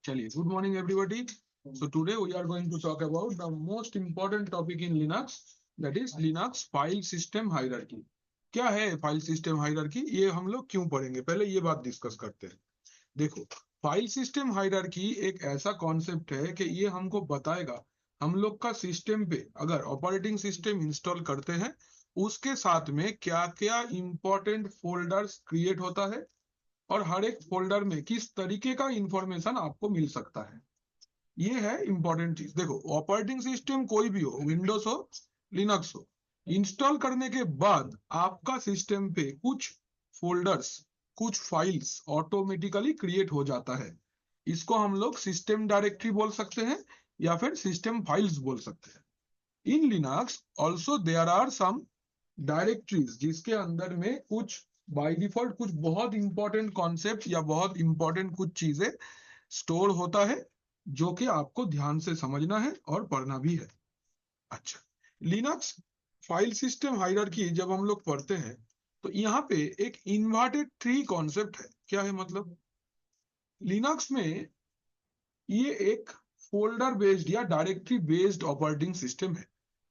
चलिए, good morning everybody. So today we are going to talk about the most important topic in Linux, that is Linux file system hierarchy. क्या है file system hierarchy, ये हम लोग क्यों पढ़ेंगे, पहले ये बात डिस्कस करते हैं। देखो, फाइल सिस्टम हायरार्की एक ऐसा कॉन्सेप्ट है कि ये हमको बताएगा हम लोग का सिस्टम पे अगर ऑपरेटिंग सिस्टम इंस्टॉल करते हैं उसके साथ में क्या क्या इंपॉर्टेंट फोल्डर्स क्रिएट होता है और हर एक फोल्डर में किस तरीके का इंफॉर्मेशन आपको मिल सकता है। ये है इंपॉर्टेंट चीज। देखो, ऑपरेटिंग सिस्टम कोई भी हो, विंडोज हो, लिनक्स हो, इंस्टॉल करने के बाद आपका सिस्टम पे कुछ फोल्डर्स, कुछ फाइल्स ऑटोमेटिकली क्रिएट हो जाता है। इसको हम लोग सिस्टम डायरेक्टरी बोल सकते हैं या फिर सिस्टम फाइल्स बोल सकते हैं। In Linux also there are some directories जिसके अंदर में कुछ बाय डिफॉल्ट कुछ बहुत इंपॉर्टेंट कॉन्सेप्ट या बहुत इंपॉर्टेंट कुछ चीजें स्टोर होता है जो कि आपको ध्यान से समझना है और पढ़ना भी है। अच्छा, लिनक्स फाइल सिस्टम हायरार्की जब हम लोग पढ़ते हैं तो यहाँ पे एक इन्वर्टेड ट्री कॉन्सेप्ट है। क्या है मतलब? लिनक्स में ये एक फोल्डर बेस्ड या डायरेक्टरी बेस्ड ऑपरेटिंग सिस्टम है।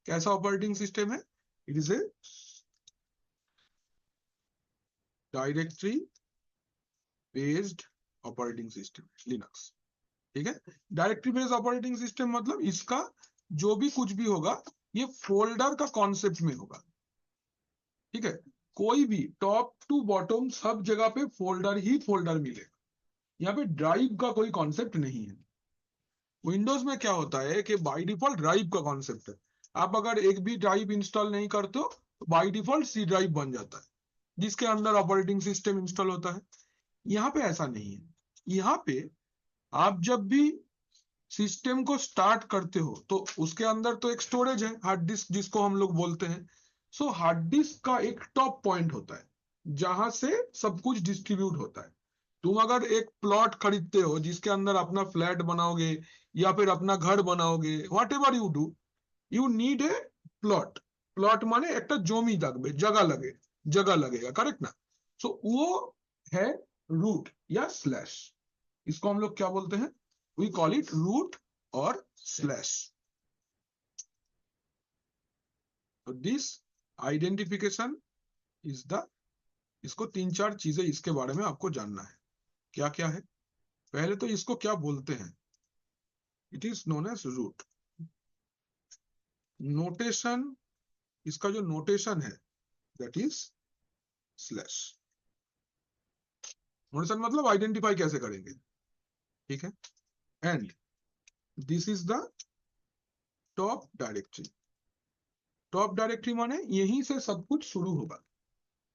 कैसा ऑपरेटिंग सिस्टम है? It is A directory based operating system Linux. ठीक है, डायरेक्टरी बेस्ड ऑपरेटिंग सिस्टम मतलब इसका जो भी कुछ भी होगा ये फोल्डर का कॉन्सेप्ट में होगा। ठीक है, कोई भी टॉप टू बॉटम सब जगह पे फोल्डर ही फोल्डर मिलेगा। यहाँ पे ड्राइव का कोई कॉन्सेप्ट नहीं है। विंडोज में क्या होता है कि बाय डिफॉल्ट ड्राइव का कॉन्सेप्ट है। आप अगर एक भी ड्राइव इंस्टॉल नहीं करते हो तो बाय डिफॉल्ट सी ड्राइव बन जाता है जिसके अंदर ऑपरेटिंग सिस्टम इंस्टॉल होता है। यहाँ पे ऐसा नहीं है। यहाँ पे आप जब भी सिस्टम को स्टार्ट करते हो तो उसके अंदर तो एक स्टोरेज है, हार्ड डिस्क जिसको हम लोग बोलते हैं। सो हार्ड डिस्क का एक टॉप पॉइंट होता है जहां से सब कुछ डिस्ट्रीब्यूट होता है। तुम अगर एक प्लॉट खरीदते हो जिसके अंदर अपना फ्लैट बनाओगे या फिर अपना घर बनाओगे, what ever you do, you need a plot. Plot माने एक जमी लगবে, जगह लगेगा, करेक्ट ना? सो वो है रूट या स्लैश। इसको हम लोग क्या बोलते हैं? वी कॉल इट रूट और slash. This identification is the, इसको तीन चार चीजें इसके बारे में आपको जानना है। क्या क्या है? पहले तो इसको क्या बोलते हैं? It is known as root. Notation, इसका जो नोटेशन है दैट इज स्लैश। नोटेशन मतलब आइडेंटिफाई कैसे करेंगे। ठीक है, and this is the top directory. Top directory माने यहीं से सब कुछ शुरू होगा,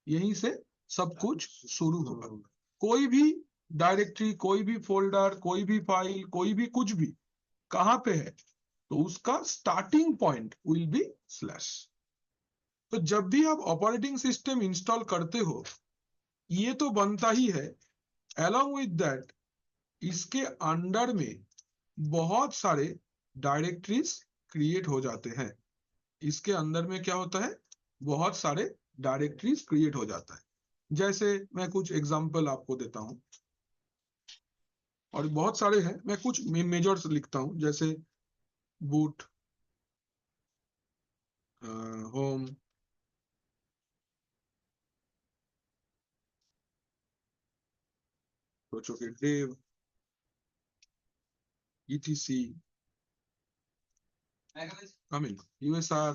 यहीं से सब कुछ शुरू होगा। कोई भी डायरेक्टरी, कोई भी फोल्डर, कोई भी फाइल, कोई भी कुछ भी कहां पे है तो उसका starting point will be slash. तो जब भी आप ऑपरेटिंग सिस्टम इंस्टॉल करते हो ये तो बनता ही है, अलोंग विद दैट इसके अंडर में बहुत सारे डायरेक्टरीज क्रिएट हो जाते हैं। इसके अंदर में क्या होता है? बहुत सारे डायरेक्टरीज क्रिएट हो जाता है। जैसे मैं कुछ एग्जांपल आपको देता हूं और बहुत सारे हैं, मैं कुछ मेजर्स लिखता हूं जैसे बूट, होम, सोचो कि डेव, ईटीसी, कमिंग, यूएसआर,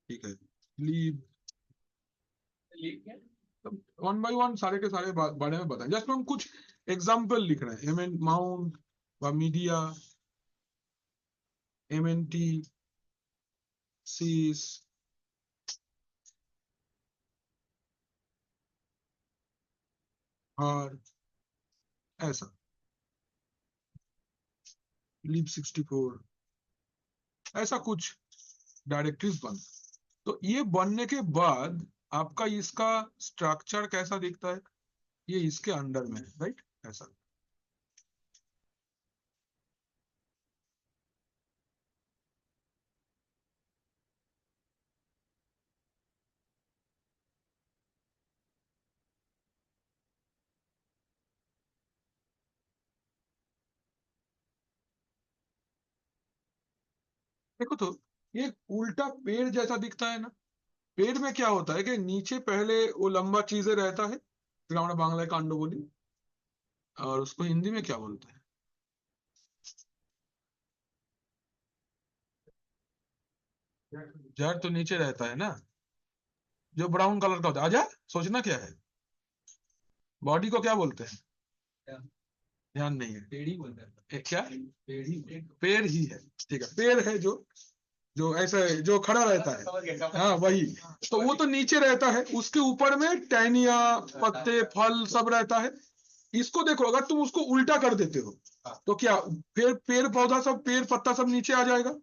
ठीक है, लीव। वन बाय वन सारे के सारे बारे में बताएं। जस्ट हम कुछ एग्जांपल लिख रहे हैं। एमएन माउंट व मीडिया, एमएनटी, सीस, और ऐसा लीव 64, ऐसा कुछ डायरेक्टरीज बन। तो ये बनने के बाद आपका इसका स्ट्रक्चर कैसा दिखता है? ये इसके अंडर में है, राइट? ऐसा। देखो तो ये उल्टा पेड़ जैसा दिखता है ना। पेड़ में क्या होता है कि नीचे पहले वो लंबा चीजें रहता है, फिर हमारा बांग्ला कांडो बोली, और उसको हिंदी में क्या बोलते हैं? जड़ तो नीचे रहता है ना, जो ब्राउन कलर का होता है। आजा, सोचना क्या है, बॉडी को क्या बोलते हैं? ध्यान नहीं है, पेड़ ही बोलते हैं। क्या? पेड़ ही है, ठीक है, पेड़ है जो जो ऐसा जो खड़ा रहता है, हाँ वही। तो वो तो नीचे रहता है, उसके ऊपर में टहनिया, पत्ते, फल सब रहता है। इसको देखो, अगर तुम उसको उल्टा कर देते हो तो क्या, फिर पेड़ पौधा सब, पेड़ पत्ता सब नीचे आ जाएगा,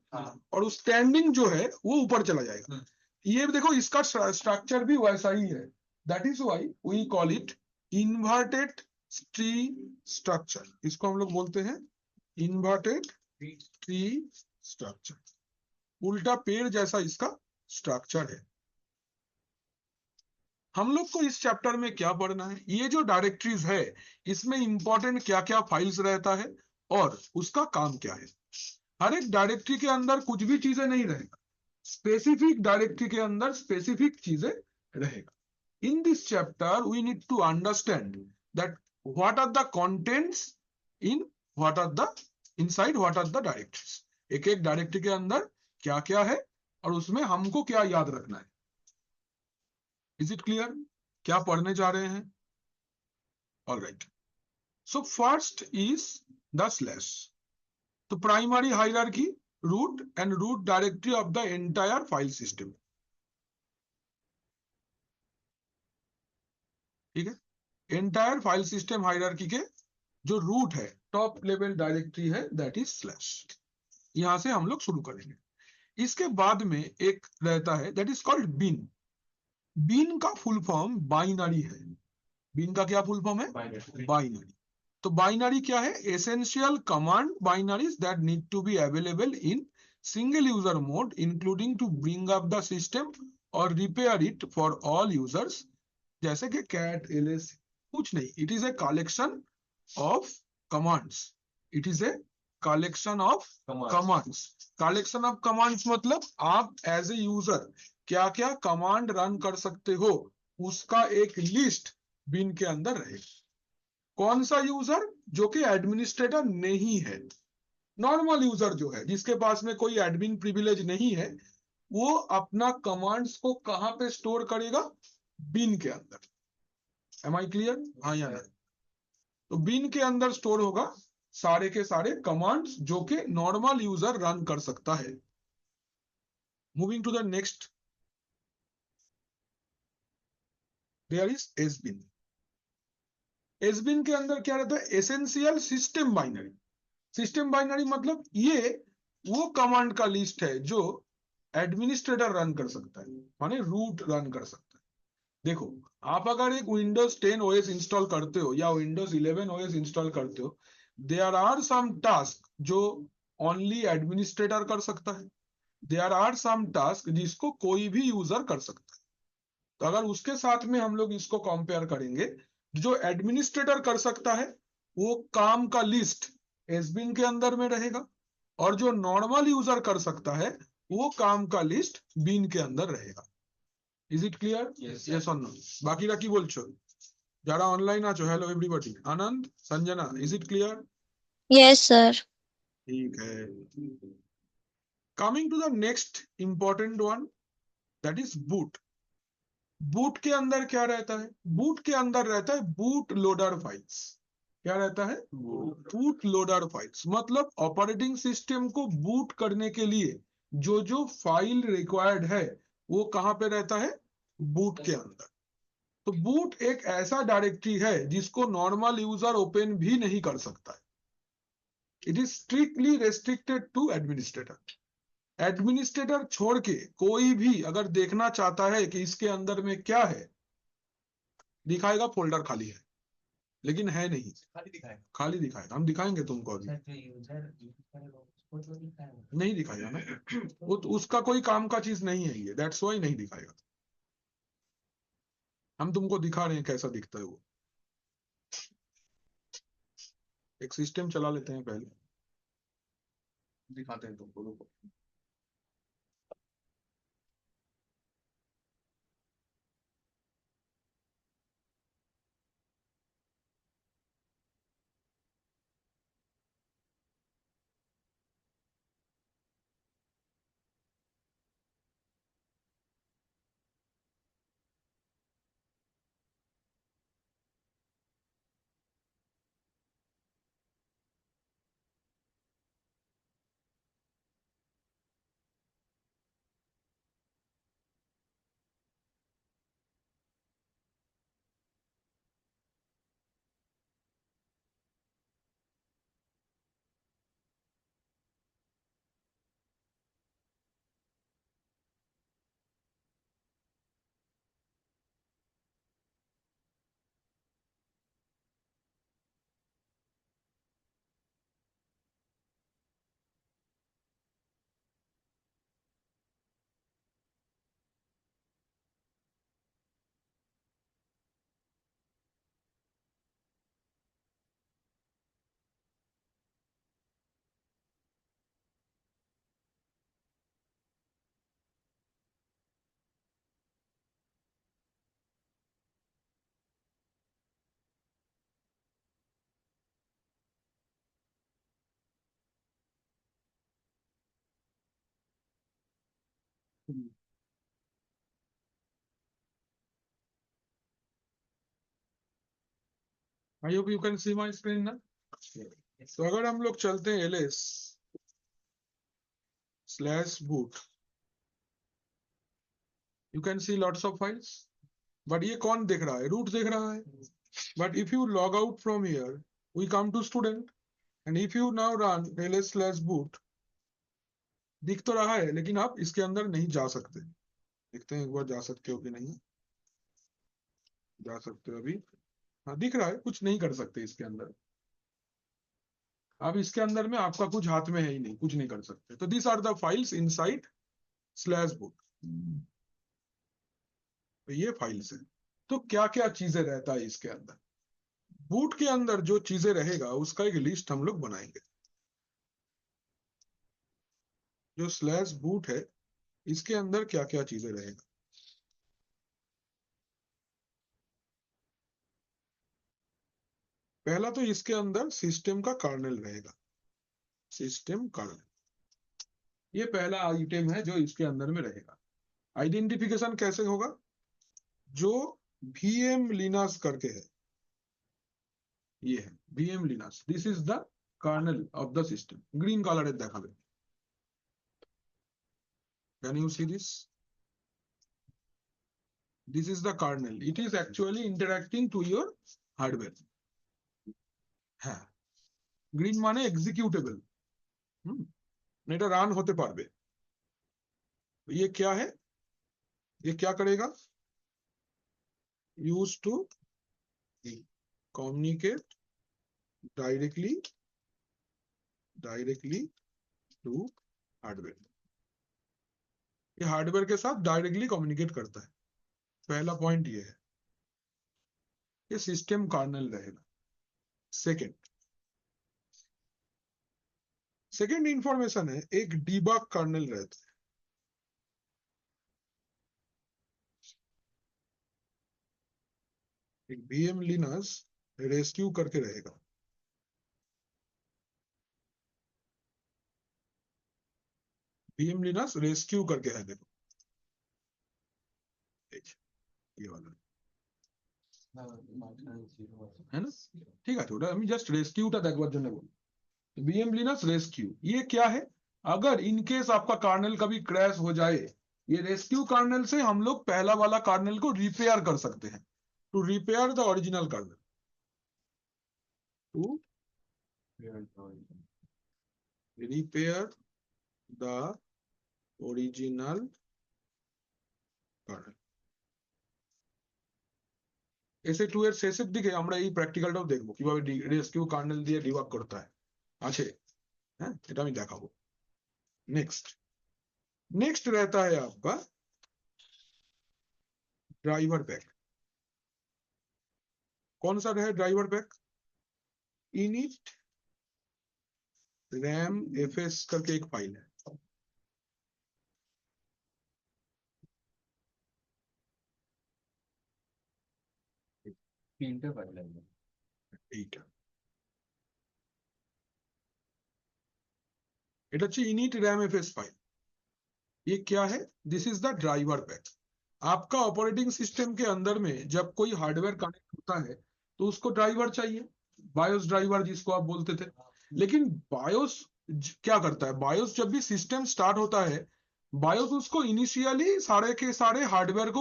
और उस स्टैंडिंग जो है वो ऊपर चला जाएगा। ये देखो, इसका स्ट्रक्चर भी वैसा ही है। That is why we call it inverted tree structure. इसको हम लोग बोलते हैं इन्वर्टेड ट्री स्ट्रक्चर। उल्टा पेड़ जैसा इसका स्ट्रक्चर है। हम लोग को इस चैप्टर में क्या पढ़ना है, ये जो डायरेक्टरीज है इसमें इंपॉर्टेंट क्या क्या फाइल्स रहता है और उसका काम क्या है। हर एक डायरेक्टरी के अंदर कुछ भी चीजें नहीं रहेगा, स्पेसिफिक डायरेक्टरी के अंदर स्पेसिफिक चीजें रहेगा। In this chapter we need to understand that what are the contents in what are the inside what are the directories. एक एक डायरेक्टरी के अंदर क्या क्या है और उसमें हमको क्या याद रखना है। Is it clear? क्या पढ़ने जा रहे हैं? All right. So first is the slash. तो primary hierarchy, root and root directory of the entire file system. ठीक है, एंटायर फाइल सिस्टम हायरार्की के जो रूट है, टॉप लेवल डायरेक्टरी है, दैट इज स्लैश। यहां से हम लोग शुरू करेंगे। इसके बाद में एक रहता है that is called bin. Bin का फुल फॉर्म बाइनरी है। बिन का क्या फुल फॉर्म है? बाइनरी। तो बाइनरी क्या है? Essential command binaries that need to be available in single user mode including to bring up the system और repair it for all users. जैसे कि कैट, एलएस, कुछ नहीं, it is a collection of commands. It is a collection of commands. Collection of commands मतलब आप as a user क्या क्या command run कर सकते हो, उसका एक लिस्ट बिन के अंदर रहेगा। कौन सा यूजर? जो कि एडमिनिस्ट्रेटर नहीं है। नॉर्मल यूजर जो है, जिसके पास में कोई एडमिन प्रिविलेज नहीं है, वो अपना कमांड्स को कहां पे स्टोर करेगा? बिन के अंदर। Am I clear? हाँ या नहीं? तो बिन के अंदर स्टोर होगा सारे के सारे कमांड्स जो कि नॉर्मल यूजर रन कर सकता है। Moving to the next, there is sbin. Sbin के अंदर क्या रहता है? Essential system binary. System binary मतलब ये वो कमांड का लिस्ट है जो एडमिनिस्ट्रेटर रन कर सकता है, माने रूट रन कर सकता है। देखो, आप अगर एक विंडोज 10 ओएस इंस्टॉल करते हो या विंडोज 11 ओएस इंस्टॉल करते हो, देयर आर सम टास्क जो ओनली एडमिनिस्ट्रेटर कर सकता है, देयर आर सम टास्क जिसको कोई भी यूजर कर सकता है। तो अगर उसके साथ में हम लोग इसको कंपेयर करेंगे, जो एडमिनिस्ट्रेटर कर सकता है वो काम का लिस्ट एसबिन के अंदर में रहेगा, और जो नॉर्मल यूजर कर सकता है वो काम का लिस्ट बिन के अंदर रहेगा। Is it clear? यस और नो? বাকিরা কি বলছো? যারা অনলাইন আছো, hello everybody. Anand, Sanjana, is it clear? Yes sir. ठीक है। Coming to the next important one, that is boot. Boot के अंदर क्या रहता है? बूट के अंदर रहता है बूट लोडर फाइल्स। क्या रहता है? Boot loader files. मतलब ऑपरेटिंग सिस्टम को बूट करने के लिए जो जो फाइल रिक्वायर्ड है वो कहां पे रहता है? बूट के अंदर। तो बूट एक ऐसा डायरेक्टरी है जिसको नॉर्मल यूजर ओपन भी नहीं कर सकता है। It is strictly restricted to administrator. Administrator छोड़ के कोई भी अगर देखना चाहता है कि इसके अंदर में क्या है, दिखाएगा फोल्डर खाली है, लेकिन है नहीं, खाली दिखाएगा। हम दिखाएंगे तुमको अभी। नहीं दिखाएगा ना, वो तो उसका कोई काम का चीज नहीं है ये, दैट्स वाई नहीं दिखाएगा। हम तुमको दिखा रहे हैं कैसा दिखता है वो। एक सिस्टम चला लेते हैं पहले, दिखाते हैं तुमको, रुको। I hope you can see my screen ना। तो अगर हम लोग चलते हैं ls/boot, you can see lots of files, but ये कौन देख रहा है? रूट देख रहा है। But if you log out from here, we come to student, and if you now run ls/boot, दिख तो रहा है लेकिन आप इसके अंदर नहीं जा सकते। देखते हैं एक बार जा सकते हो कि नहीं। जा सकते हो अभी, हाँ दिख रहा है, कुछ नहीं कर सकते इसके अंदर। अब इसके अंदर में आपका कुछ हाथ में है ही नहीं, कुछ नहीं कर सकते। तो this are the files inside /boot। तो ये फाइल्स है। तो क्या क्या चीजें रहता है इसके अंदर? बूट के अंदर जो चीजें रहेगा उसका एक लिस्ट हम लोग बनाएंगे। जो /boot है, इसके अंदर क्या क्या चीजें रहेगा। पहला तो इसके अंदर सिस्टम का कर्नेल रहेगा। सिस्टम कर्नेल, ये पहला आइटम है जो इसके अंदर में रहेगा। आइडेंटिफिकेशन कैसे होगा? जो VM लिनक्स करके है, ये है VM Linux, this is the kernel of the system. Green colour देखाबे, can you see this? This is the kernel. It is actually interacting to your hardware. হ্যাঁ, গ্রিন মানে এক্সিকিউটেবল, এটা রান হতে পারবে। ये क्या है? ये क्या करेगा? Use to communicate directly to hardware. ये हार्डवेयर के साथ डायरेक्टली कम्युनिकेट करता है। पहला पॉइंट ये है, ये सिस्टम कर्नेल रहेगा। सेकेंड इंफॉर्मेशन है, एक डीबग कर्नेल रहता है। एक VM लिनक्स रेस्क्यू करके रहेगा। VM लिनक्स रेस्क्यू करके है, देखो ये वाला है ना, ঠিক আছে, ওটা আমি জাস্ট রেস্কিউটা দেখবার জন্য বলি। VM लिनक्स रेस्क्यू, ये क्या है? अगर इन केस आपका कर्नेल कभी क्रैश हो जाए, ये रेस्क्यू कर्नेल से हम लोग पहला वाला कर्नेल को रिपेयर कर सकते हैं। To repair the original kernel, to repair the original kernel. SA2 এর শেষের দিকে আমরা এই প্র্যাকটিক্যালটাও দেখবো কিভাবে রেস্কিউ কার্নেল দিয়ে ডিবাগ করতে হয়, আছে, হ্যাঁ এটা আমি দেখাবো। नेक्स्ट रहता है आपका ड्राइवर पैक। कौन सा है driver pack? Init RAM fs करके एक फाइल है। এটা হচ্ছে ইনিট रैम fs फाइल। ये क्या है? This is the driver pack. आपका ऑपरेटिंग सिस्टम के अंदर में जब कोई हार्डवेयर कनेक्ट होता है तो उसको ड्राइवर चाहिए, बायोस ड्राइवर जिसको आप बोलते थे। लेकिन बायोस क्या करता है? बायोस जब भी सिस्टम स्टार्ट होता है, बायोस उसको इनिशियली सारे के सारे हार्डवेयर को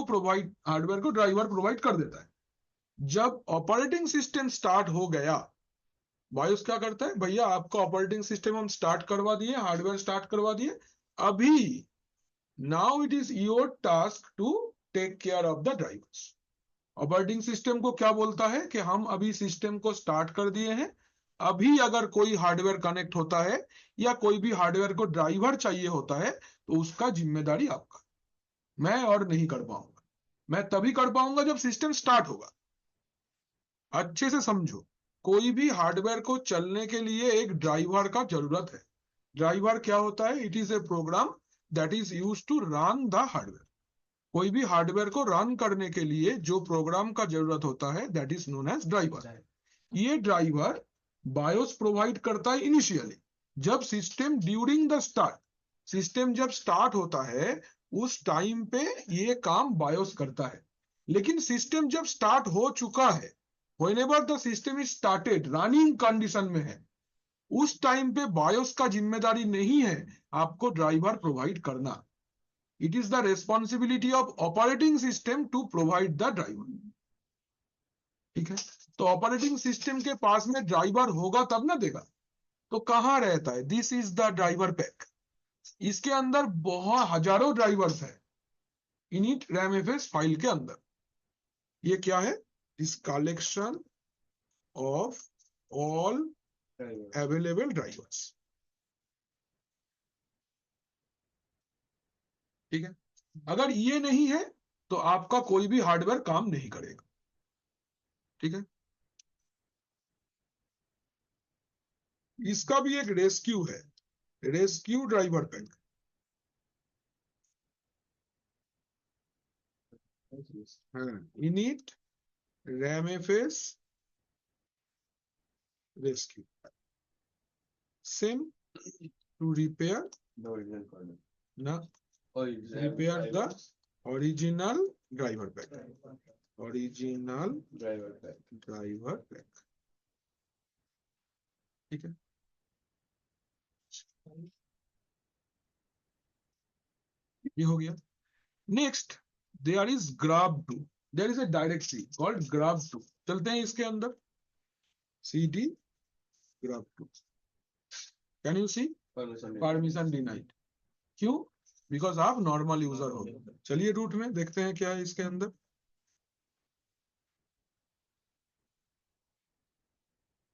ड्राइवर प्रोवाइड कर देता है। जब ऑपरेटिंग सिस्टम स्टार्ट हो गया, बायोस क्या करता है? भैया आपका ऑपरेटिंग सिस्टम हम स्टार्ट करवा दिए, हार्डवेयर स्टार्ट करवा दिए, अभी now it is your task to take care of the drivers. Operating system को क्या बोलता है कि हम अभी सिस्टम को स्टार्ट कर दिए हैं, अभी अगर कोई हार्डवेयर कनेक्ट होता है या कोई भी हार्डवेयर को ड्राइवर चाहिए होता है तो उसका जिम्मेदारी आपका। मैं और नहीं कर पाऊंगा, मैं तभी कर पाऊंगा जब सिस्टम स्टार्ट होगा। अच्छे से समझो, कोई भी हार्डवेयर को चलने के लिए एक ड्राइवर का जरूरत है। ड्राइवर क्या होता है? It is a program that is used to run the hardware. कोई भी हार्डवेयर को रन करने के लिए जो प्रोग्राम का जरूरत होता है that is known as driver. ये ड्राइवर बायोस प्रोवाइड करता है इनिशियली। जब system during the start, system जब स्टार्ट होता है उस टाइम पे ये काम बायोस करता है। लेकिन सिस्टम जब स्टार्ट हो चुका है, whenever the system is started, running condition में है, उस टाइम पे बायोस का जिम्मेदारी नहीं है आपको ड्राइवर प्रोवाइड करना। It is the responsibility of operating system to provide the driver. ठीक है, तो ऑपरेटिंग सिस्टम के पास में ड्राइवर होगा तब ना देगा। तो कहां रहता है? This is the driver pack. इसके अंदर बहुत हजारों ड्राइवर्स है इनिट रैमएफएस फाइल के अंदर। ये क्या है? This collection of all available drivers. ठीक है, अगर ये नहीं है तो आपका कोई भी हार्डवेयर काम नहीं करेगा। ठीक है, इसका भी एक रेस्क्यू है, rescue driver pack. Initramfs rescue, same to repair ना repair the original driver pack, original driver pack। ठीक है, ये हो गया। Next there is grab2, there is a directory called grab2। चलते हैं इसके अंदर, cd grab2। Can you see? Permission denied. क्यों? बिकॉज आप नॉर्मल यूजर हो। चलिए रूट में देखते हैं क्या है इसके अंदर।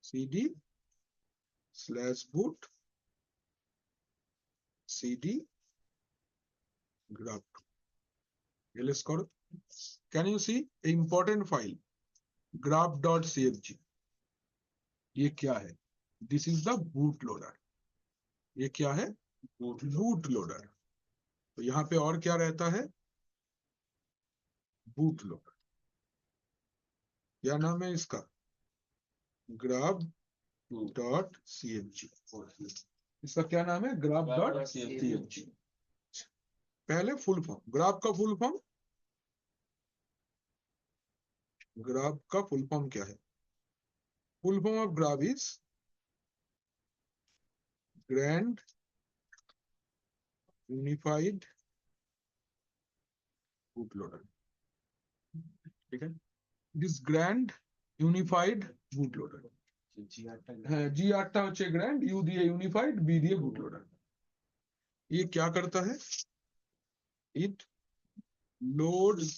cd/boot cd grab2 ls करो। Can you see important file grab.cfg? ये क्या है? This is the boot loader. ये क्या है? Boot loader. तो यहाँ पे और क्या रहता है? Boot loader. क्या नाम है इसका? grab.cfg। इसका क्या नाम है? grab.cfg। पहले फुल फॉर्म, ग्राफ का फुल फॉर्म, ग्राफ का फुल फॉर्म क्या है? Full form of GRUB is grand unified boot loader. ठीक है, this grand unified boot loader. হ্যাঁ, G8 টা হচ্ছে গ্র্যান্ড, ইউ দিয়ে ইউনিফাইড, বি দিয়ে বুট লোডার। ये क्या करता है? It loads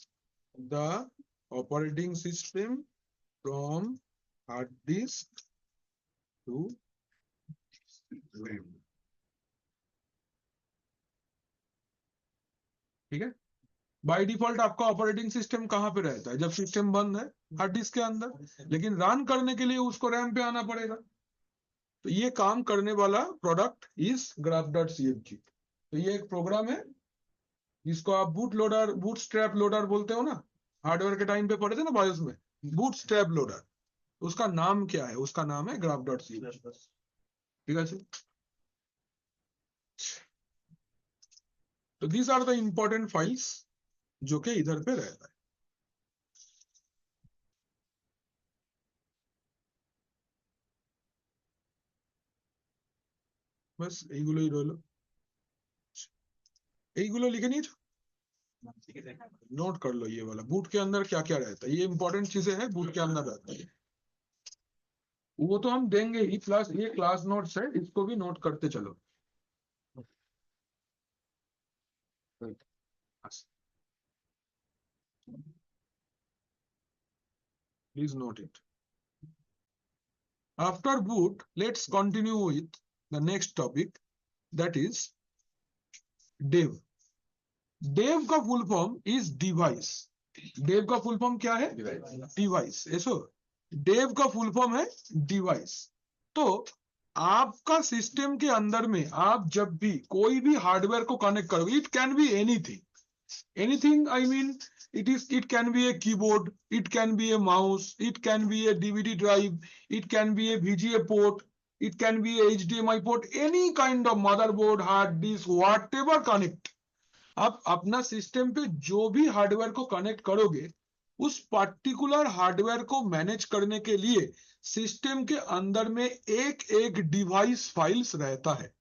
the operating system from hard disk to RAM. ठीक है, बाय डिफॉल्ट आपका ऑपरेटिंग सिस्टम कहां पे रहता है? जब सिस्टम बंद है हार्ड डिस्क के अंदर, लेकिन रन करने के लिए उसको रैम पे आना पड़ेगा। तो ये काम करने वाला प्रोडक्ट इज graph.cfg। तो ये एक प्रोग्राम है, इसको आप boot loader, boot strap loader बोलते हो ना, हार्डवेयर के टाइम पे पढ़े थे ना बायोस में, बूट स्ट्रैप लोडर। उसका नाम क्या है? उसका नाम है graph.cfg। ठीक है, तो these are the important files जो कि इधर पे रहता है। बस এইগুলোই রইলো, এইগুলো লিখে নিয়েছো? नोट कर लो ये वाला, बूट के अंदर क्या क्या रहता है, ये इंपॉर्टेंट चीजें हैं बूट के अंदर रहता है। वो तो हम देंगे ही, प्लस ये क्लास नोट्स है, इसको भी नोट करते चलो। Please note it. After boot, let's continue with the next topic, that is dev। dev का full form is device. dev का फुल फॉर्म क्या है? डिवाइस। ऐसो dev का फुल फॉर्म है डिवाइस। तो आपका सिस्टम के अंदर में आप जब भी कोई भी हार्डवेयर को कनेक्ट करोगे, it can be anything, anything, I mean, it can be a keyboard, it can be a mouse, it can be a DVD drive, it can be a VGA port, it can be a HDMI port, any kind of motherboard, hard disk, whatever connect, आप अपना system पे जो भी hardware को connect करोगे, उस particular hardware को manage करने के लिए सिस्टम के अंदर में एक एक डिवाइस फाइल्स रहता है।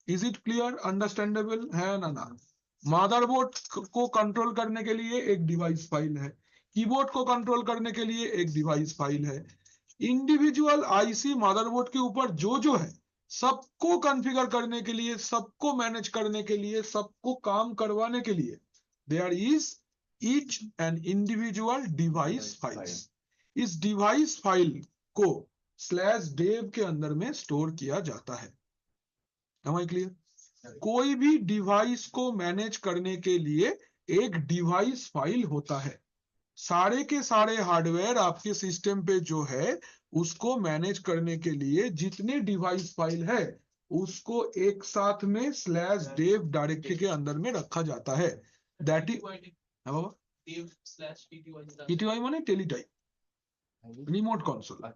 इज इट क्लियर, अंडरस्टैंडेबल है ना? मदरबोर्ड को कंट्रोल करने के लिए एक डिवाइस फाइल है, कीबोर्ड को कंट्रोल करने के लिए एक डिवाइस फाइल है, इंडिविजुअल आईसी मदरबोर्ड के ऊपर जो जो है सबको कॉन्फ़िगर करने के लिए, सबको मैनेज करने के लिए, सबको काम करवाने के लिए there is each and individual device files. इस डिवाइस फाइल को /dev के अंदर में स्टोर किया जाता है। Am I clear? कोई भी डिवाइस को मैनेज करने के लिए एक डिवाइस फाइल होता है। सारे के सारे हार्डवेयर आपके सिस्टम पे जो है उसको मैनेज करने के लिए जितने डिवाइस फाइल है उसको एक साथ में /dev डायरेक्टरी के अंदर में रखा जाता है। दैट इज बाबा टीटीवाई माने टेलीटाइप, रिमोट कंसोल।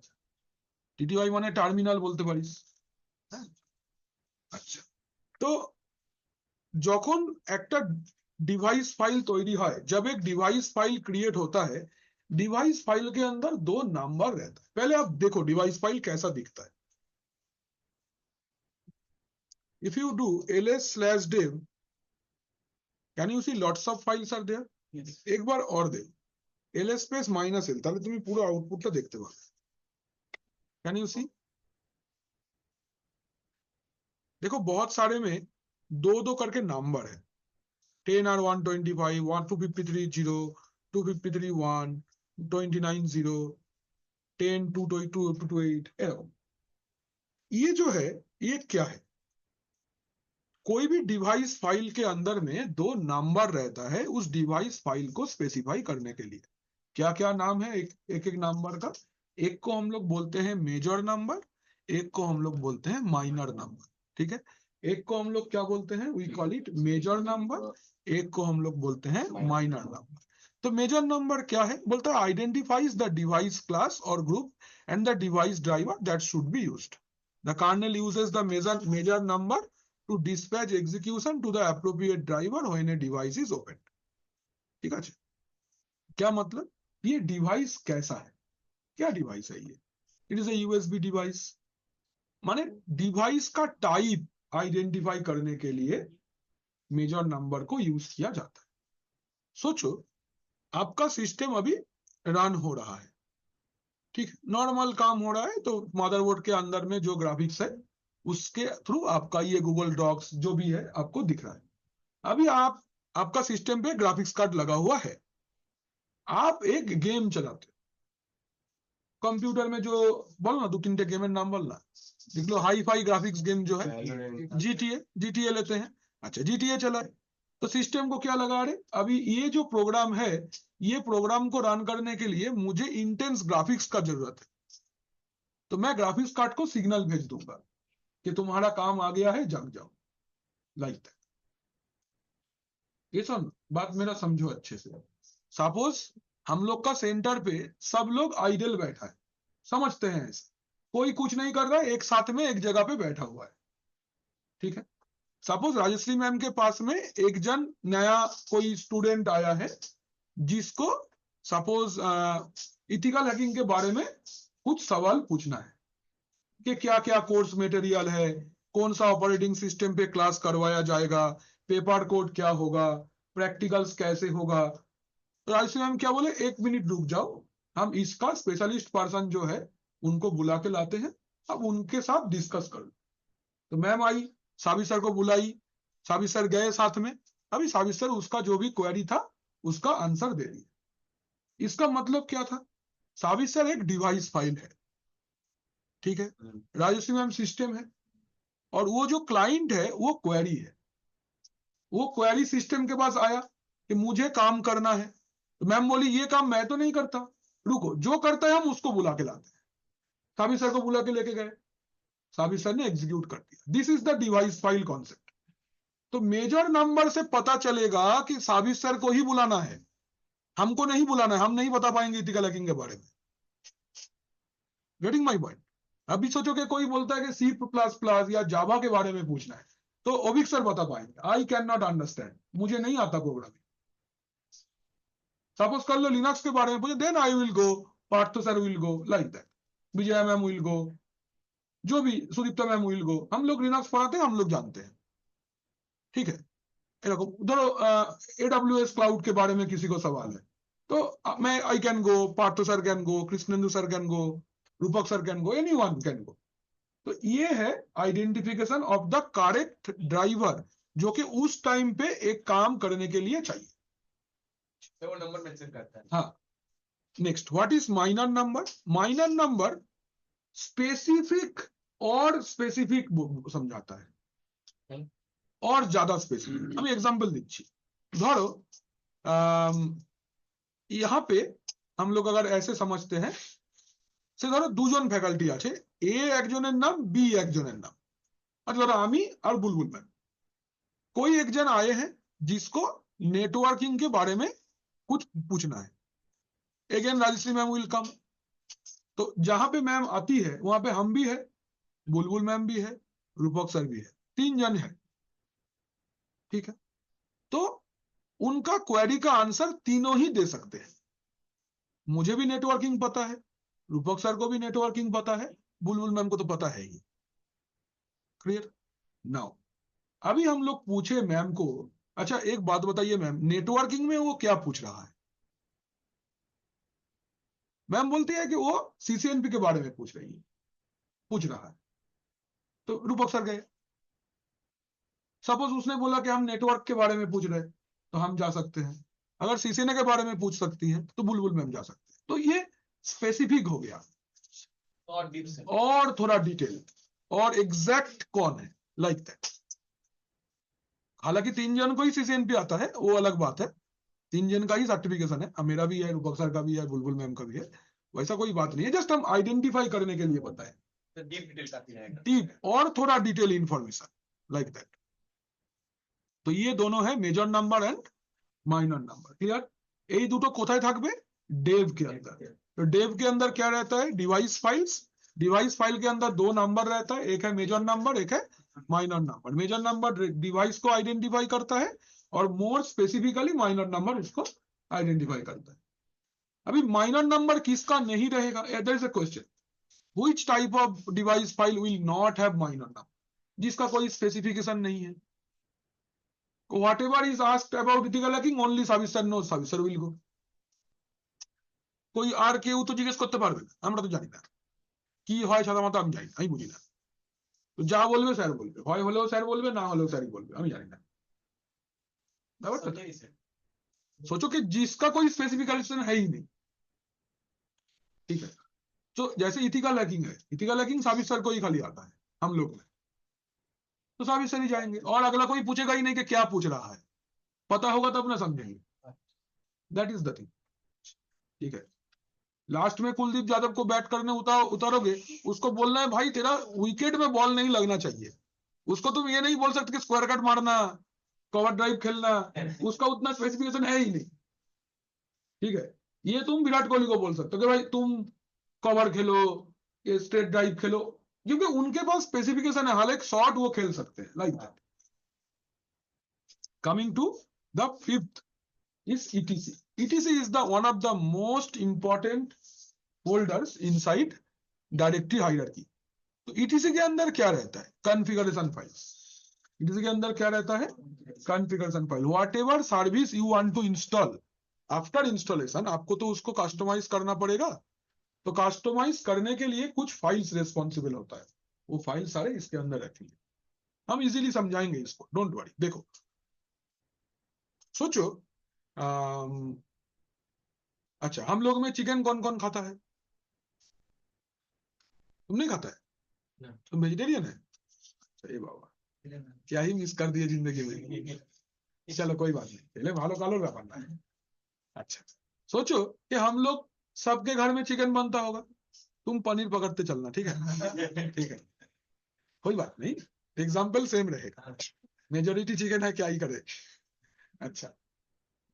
टीटीवाई माने টার্মিনাল বলতে পারিস। আচ্ছা, তো যখন একটা डिवाइस फाइल तैयारी है, जब एक डिवाइस फाइल क्रिएट होता है, डिवाइस फाइल के अंदर 2 नंबर रहता है। पहले आप देखो डिवाइस फाइल कैसा दिखता है। If you do ls/dev, can you see lots of files are there? एक बार और दे ls स्पेस -l, তাহলে তুমি পুরো আউটপুটটা দেখতে পাবে। कैन यू सी? देखो बहुत सारे में 2 करके नंबर है, 10 और 125, 253 0, 253 1, 29 0, 10 228 एरर। ये जो है ये क्या है? कोई भी डिवाइस फाइल के अंदर में 2 नंबर रहता है उस डिवाइस फाइल को स्पेसिफाई करने के लिए। क्या क्या नाम है एक नंबर का? एक को हम लोग बोलते हैं मेजर नंबर, एक को हम लोग बोलते हैं माइनर नंबर। ठीक है, एक को हम लोग क्या बोलते हैं? We call it major number, एक को हम लोग बोलते हैं माइनर नंबर। तो मेजर नंबर क्या है? बोलता है आइडेंटिफाइज द डिवाइस क्लास और group and the device driver that should be used. The kernel uses the major number to dispatch execution to the appropriate driver when a device is opened। ठीक है, क्या मतलब? ये device कैसा है, क्या device है ये? It is A USB device. माने डिवाइस का टाइप आइडेंटिफाई करने के लिए मेजर नंबर को यूज किया जाता है। सोचो आपका सिस्टम अभी रन हो रहा है, ठीक, नॉर्मल काम हो रहा है, तो मदरबोर्ड के अंदर में जो ग्राफिक्स है उसके थ्रू आपका ये गूगल डॉक्स जो भी है आपको दिख रहा है। अभी आपका सिस्टम पे ग्राफिक्स कार्ड लगा हुआ है, आप एक गेम चलाते हो कंप्यूटर में, जो बोलो ना 2-3 गेम के नाम बोलना, देख लो हाई फाई ग्राफिक्स गेम जो है जीटीए लेते हैं। अच्छा, जीटीए चला है तो सिस्टम को क्या लगा रहे, अभी ये जो प्रोग्राम है ये प्रोग्राम को रन करने के लिए मुझे इंटेंस ग्राफिक्स का जरूरत है, तो मैं ग्राफिक्स कार्ड को सिग्नल भेज दूंगा कि तुम्हारा काम आ गया है, जग जाओ, लाइक दैट। ये सब बात मेरा समझो अच्छे से। सपोज हम लोग का सेंटर पे सब लोग आइडल बैठा है, समझते हैं ऐसे, कोई कुछ नहीं कर रहा है, एक साथ में एक जगह पे बैठा हुआ है। ठीक है, सपोज राजश्री मैम के पास में एक जन नया कोई स्टूडेंट आया है जिसको सपोज इथिकल हैकिंग के बारे में कुछ सवाल पूछना है कि क्या क्या कोर्स मटेरियल है, कौन सा ऑपरेटिंग सिस्टम पे क्लास करवाया जाएगा, पेपर कोड क्या होगा, प्रैक्टिकल्स कैसे होगा। तो राजश्री मैम क्या बोले, 1 मिनट रुक जाओ, हम इसका स्पेशलिस्ट पर्सन जो है उनको बुला के लाते हैं, अब उनके साथ डिस्कस करो। तो मैम आई, साबिर सर को बुलाई, साबिर सर गए साथ में, अभी साबिर सर उसका जो भी क्वेरी था उसका आंसर दे दिया। इसका मतलब क्या था? साबिर सर एक डिवाइस फाइल है, ठीक है, राजश्री मैम सिस्टम है, और वो जो क्लाइंट है वो क्वेरी है। वो क्वेरी सिस्टम के पास आया कि मुझे काम करना है, तो मैम बोली ये काम मैं तो नहीं करता, रुको, जो करता है हम उसको बुला के लाते हैं। साबिर सर को बुला के लेके गए, साबिर सर ने एग्जीक्यूट कर दिया। This is the device file concept. तो मेजर नंबर से पता चलेगा कि साबिर सर को ही बुलाना है, हमको नहीं बुलाना है, हम नहीं बता पाएंगे इथिकल हैकिंग के बारे में। Getting my point? अभी सोचो कि कोई बोलता है कि C++ या जावा के बारे में पूछना है, तो ओबिक सर बता पाएंगे, आई कैन नॉट अंडरस्टैंड, मुझे नहीं आता प्रोग्रामिंग। सपोज कर लो लिनक्स के बारे में पूछे, then I will go, Parth sir will go, like that, Vijay ma'am will go, जो भी सुदीप्ता मैम विल गो। हम लोग लिनक्स पढ़ाते हैं, हम लोग जानते हैं, ठीक है। ये देखो उधर AWS क्लाउड के बारे में किसी को सवाल है तो मैं I can go, Parth sir can go, Krishnendu sir can go, Rupak sir can go, anyone can go. तो ये है identification of the correct driver जो कि उस टाइम पे एक काम करने के लिए चाहिए, वो नंबर मेंशन करता है। हाँ। Next, what is minor number? Minor number specific और स्पेसिफिक समझाता है और ज्यादा स्पेसिफिक। আমি एग्जांपल দিচ্ছি, ধরো यहाँ पे हम लोग अगर ऐसे समझते हैं, সে ধরো দুজন ফ্যাকাল্টি আছে, এ একজনের নাম, বি একজনের नाम, और ধরো আমি और बुलबुल मैम। कोई एक जन आए हैं जिसको नेटवर्किंग के बारे में कुछ पूछना है, again Rajshree ma'am will come. तो जहां पे मैम आती है वहां पे हम भी है, बुलबुल मैम भी है, रूपक सर भी है, 3 जन है, ठीक है। तो उनका क्वेरी का आंसर तीनों ही दे सकते हैं। मुझे भी नेटवर्किंग पता है, रूपक सर को भी नेटवर्किंग पता है, बुलबुल मैम को तो पता है ही। क्लियर? नाउ अभी हम लोग पूछे मैम को, अच्छा एक बात बताइए मैम, नेटवर्किंग में वो क्या पूछ रहा है? मैम बोलती है कि वो CCNP के बारे में पूछ रहा है। तो रूपक सर गए, सपोज उसने बोला कि हम नेटवर्क के बारे में पूछ रहे हैं तो हम जा सकते हैं। अगर CCNA के बारे में पूछ सकती है तो बुलबुल मैम जा सकते हैं। तो ये स्पेसिफिक हो गया और डीप से और थोड़ा डिटेल और एग्जैक्ट कौन है, लाइक दैट। हालांकि 3 जन को ही CCNP आता है, वो अलग बात है, 3 जन का ही सर्टिफिकेशन है, मेरा भी है, रूपक सर का भी है, बुलबुल मैम का भी है, वैसा कोई बात नहीं है, जस्ट हम आइडेंटिफाई करने के लिए बताएं, तो डीप डिटेल काफी रहेगा, डीप और थोड़ा डिटेल इंफॉर्मेशन, लाइक दैट। तो ये दोनों है major number and minor number. Clear? এই দুটো কোথায় থাকবে? डेव के अंदर। तो डेव के अंदर क्या रहता है? Device files. डिवाइस फाइल के अंदर 2 नंबर रहता है, एक है मेजर नंबर, एक है minor number. Major number device को आइडेंटिफाई करता है और मोर स्पेसिफिकली माइनर नंबर उसको आइडेंटिफाई करता है। अभी माइनर नंबर किसका नहीं रहेगा? There is a question, which type of device file will not have minor number? जिसका कोई स्पेसिफिकेशन नहीं है। Whatever is asked about ethical hacking, only Sabir sir knows, Sabir sir will go। कोई আর কেউ তো জিজ্ঞেস করতে পারবে না, আমরা তো জানি না কি হয় সাধারণত, আমি জানি না, আমি বুঝি না। তো যা বলবে স্যার বলবে, হয় হলেও স্যার বলবে, না হলেও স্যারই বলবে, আমি জানি না ব্যাপারটা। सोचो कि जिसका कोई स्पेसिफिकेशन है ही नहीं, ठीक है। तो जैसे इथिकल हैकिंग है, इथिकल हैकिंग साबिर सर को ही खाली आता है हम लोग में, तो साबिर सर ही जाएंगे और अगला कोई पूछेगा ही नहीं कि क्या पूछ रहा है, पता होगा तब ना समझेंगे। दैट इज द थिंग, ठीक है। लास्ट में कुलदीप यादव को बैट करने उतारोगे, उसको बोलना है भाई तेरा विकेट में बॉल नहीं लगना चाहिए, उसको तुम ये नहीं बोल सकते कि स्क्वायर कट मारना, कवर ड्राइव खेलना, उसका उतना स्पेसिफिकेशन है ही नहीं, ठीक है। ये तुम विराट कोहली को बोल सकते हो कि भाई तुम कवर खेलो, ये स्ट्रेट ड्राइव खेलो, क्योंकि उनके पास स्पेसिफिकेशन है, हालांकि शॉट वो खेल सकते हैं, like that. Coming to the 5th is etc. etc is the one of the most important folders inside directory hierarchy। तो etc के अंदर क्या रहता है? Configuration file. etc के अंदर क्या रहता है? Configuration file. Whatever service you want to install, after installation आपको तो उसको कस्टमाइज करना पड़ेगा, तो कस्टमाइज करने के लिए कुछ फाइल्स रेस्पॉन्सिबल होता है, वो फाइल सारे इसके अंदर रखेंगे। हम इजीली समझाएंगे इसको, डोंट वरी। देखो सोचो, अच्छा हम लोग में चिकन कौन कौन खाता है? तुम नहीं खाता है? तुम वेजिटेरियन है? सही बाबा, क्या ही मिस कर दिए जिंदगी में। चलो कोई बात नहीं, पहले भालो कालो रखना है। अच्छा सोचो कि हम लोग सबके घर में चिकन बनता होगा, तुम पनीर पकड़ते चलना, ठीक है? ठीक है, कोई बात नहीं, एग्जाम्पल सेम रहेगा, मेजोरिटी चिकन है, क्या ही करे। अच्छा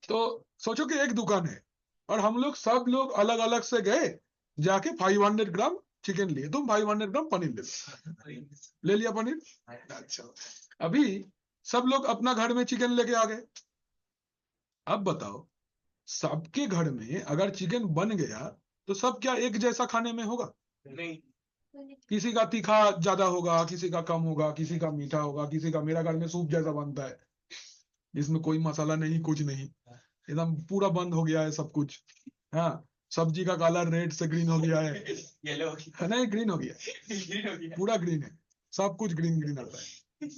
तो सोचो कि एक दुकान है और हम लोग सब लोग अलग अलग से गए, जाके 500 ग्राम चिकन लिए, तुम 500 ग्राम पनीर ले लो। ले लिया पनीर। अच्छा, अभी सब लोग अपना घर में चिकन लेके आ गए। अब बताओ, सबके घर में अगर चिकन बन गया तो सब क्या एक जैसा खाने में होगा? नहीं। किसी का तीखा ज्यादा होगा, किसी का कम होगा, किसी का मीठा होगा, किसी का, मेरा घर में सूप जैसा बनता है, इसमें कोई मसाला नहीं, कुछ नहीं, एकदम पूरा बंद हो गया है सब कुछ। हाँ, सब्जी का कलर रेड से ग्रीन हो गया है, येलो नहीं ग्रीन हो गया, ग्रीन हो गया। पूरा ग्रीन है, सब कुछ ग्रीन ग्रीन आता है,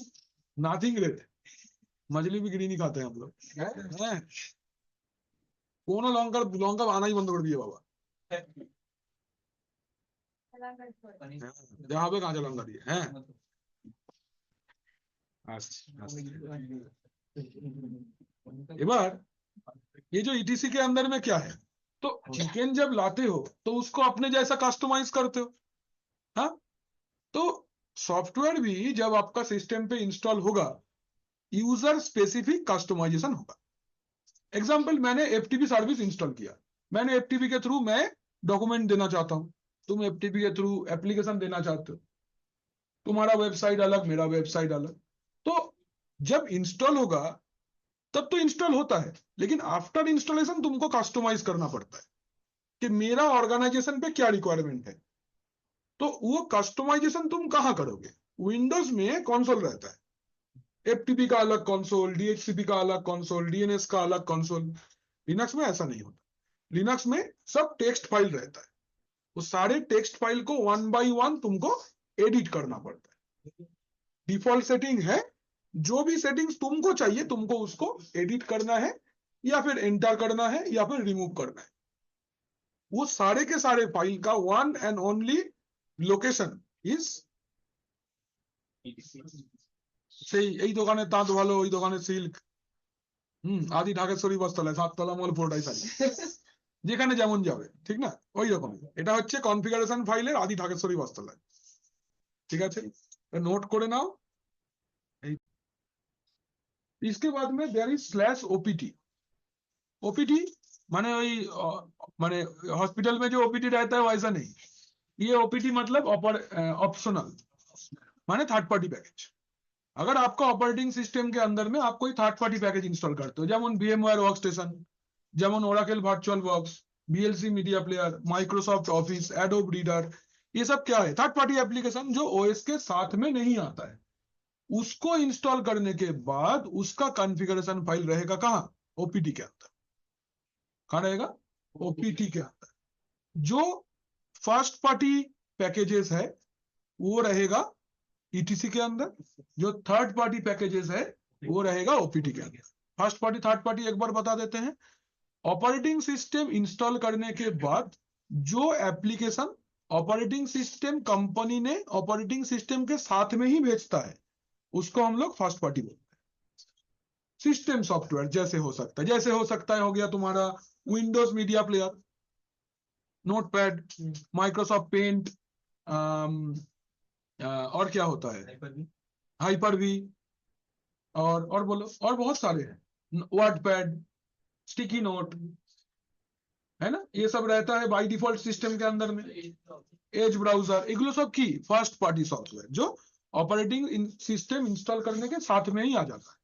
नथिंग रेड। मछली भी ग्रीन ही खाते हैं हम लोग हैं। कोनो लौंगा लौंगा आना ही बंद कर दिया बाबा, जहाँ पे कहाँ लौंगा दिए हैं। एबार ये जो ईटीसी के अंदर में क्या है, तो चिकन जब लाते हो तो उसको अपने जैसा कस्टमाइज करते हो। हाँ, तो सॉफ्टवेयर भी जब आपका सिस्टम पे इंस्टॉल होगा, यूजर स्पेसिफिक कस्टमाइजेशन होगा। एग्जांपल, मैंने एफटीपी सर्विस इंस्टॉल किया, मैंने एफटीपी के थ्रू मैं डॉक्यूमेंट देना चाहता हूं, तुम एफटीपी के थ्रू एप्लीकेशन देना चाहते हो, तुम्हारा वेबसाइट अलग, मेरा वेबसाइट अलग। तो जब इंस्टॉल होगा तब तो इंस्टॉल होता है, लेकिन आफ्टर इंस्टॉलेशन तुमको कस्टमाइज करना पड़ता है कि मेरा ऑर्गेनाइजेशन पे क्या रिक्वायरमेंट है। तो वो कस्टमाइजेशन तुम कहां करोगे? विंडोज में कंसोल रहता है, एफटीपी का अलग कंसोल, डीएचसीपी का अलग कंसोल, डीएनएस का अलग कंसोल। लिनक्स में ऐसा नहीं होता, लिनक्स में सब टेक्स्ट फाइल रहता है, वो सारे टेक्स्ट फाइल को 1 बाय 1 तुमको एडिट करना पड़ता है। डिफॉल्ट सेटिंग है, जो भी सेटिंग्स तुमको चाहिए तुमको उसको एडिट करना है, या फिर एंटर करना है, या फिर रिमूव करना है। वो सारे के सारे फाइल का one and only location is সেই এই দোকানে তাঁত ভালো, ওই দোকানে সিল্ক, আদি ঢাকেশ্বরী বস্ত্রালয়, 7 তলা মল 4টাই শাড়ি, যেখানে যেমন যাবে, ঠিক না? ওই রকম এটা হচ্ছে কনফিগারেশন ফাইলের আদি ঢাকেশ্বরী বস্ত্রালয়। ঠিক আছে, নোট করে নাও। इसके बाद में there is slash OPT. OPT माने वही माने हॉस्पिटल में जो ओपीटी रहता है वैसा नहीं, ये ओपीटी मतलब ऑप्शनल, माने थर्ड पार्टी पैकेज। अगर आपका ऑपरेटिंग सिस्टम के अंदर में आप कोई थर्ड पार्टी पैकेज इंस्टॉल करते हो, যেমন VMware वर्कस्टेशन, যেমন Oracle virtual box, VLC media player, Microsoft office, adobe reader, ये सब क्या है? थर्ड पार्टी एप्लीकेशन जो ओएस के साथ में नहीं आता है। उसको इंस्टॉल करने के बाद उसका कॉन्फ़िगरेशन फाइल रहेगा कहां? ओपीटी के अंदर। कहां रहेगा? ओपीटी के अंदर। जो फर्स्ट पार्टी पैकेजेस है वो रहेगा ईटीसी के अंदर, जो थर्ड पार्टी पैकेजेस है वो रहेगा ओपीटी के अंदर। फर्स्ट पार्टी थर्ड पार्टी एक बार बता देते हैं। ऑपरेटिंग सिस्टम इंस्टॉल करने के बाद जो एप्लीकेशन ऑपरेटिंग सिस्टम कंपनी ने ऑपरेटिंग सिस्टम के साथ में ही भेजता है उसको हम लोग फर्स्ट पार्टी बोलते हैं। सिस्टम सॉफ्टवेयर जैसे हो सकता है, जैसे हो सकता है हो गया तुम्हारा Windows Media Player, Notepad, Microsoft Paint, और क्या होता है? हाइपर वी, और बोलो, और बहुत सारे हैं, वर्डपैड, स्टिकी नोट, है ना, ये सब रहता है बाय डिफॉल्ट सिस्टम के अंदर में। एज ब्राउजर, एगुलो सब की फर्स्ट पार्टी सॉफ्टवेयर जो ऑपरेटिंग सिस्टम इंस्टॉल करने के साथ में ही आ जाता है।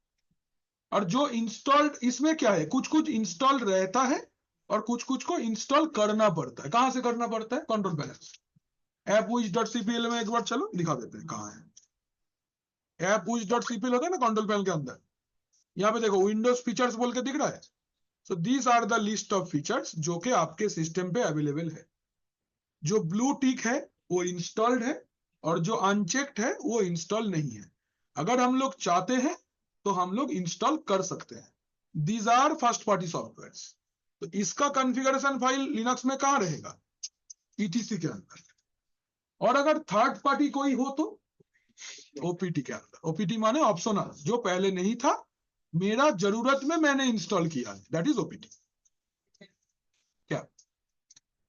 और जो इंस्टॉल्ड, इसमें क्या है, कुछ कुछ इंस्टॉल रहता है और कुछ कुछ को इंस्टॉल करना पड़ता है। कहां से करना पड़ता है? कंट्रोल पैनल से। appwiz.cpl में एक बार चलो दिखा देते हैं कहां है। appwiz.cpl होता है ना कंट्रोल पैनल के अंदर, यहाँ पे देखो विंडोज फीचर्स बोल के दिख रहा है। So these are the list of features जो कि आपके सिस्टम पे अवेलेबल है। जो ब्लू टिक है वो इंस्टॉल्ड है, और जो अनचेक्ड है वो इंस्टॉल नहीं है। अगर हम लोग चाहते हैं तो हम लोग इंस्टॉल कर सकते हैं। These are first party software. तो इसका कॉन्फ़िगरेशन फाइल लिनक्स में कहां रहेगा? ईटीसी के अंदर। और अगर थर्ड पार्टी कोई हो तो ओपीटी के अंदर। ओपीटी माने ऑप्शनल, जो पहले नहीं था, मेरा जरूरत में मैंने इंस्टॉल किया, दैट इज ओपीटी। क्या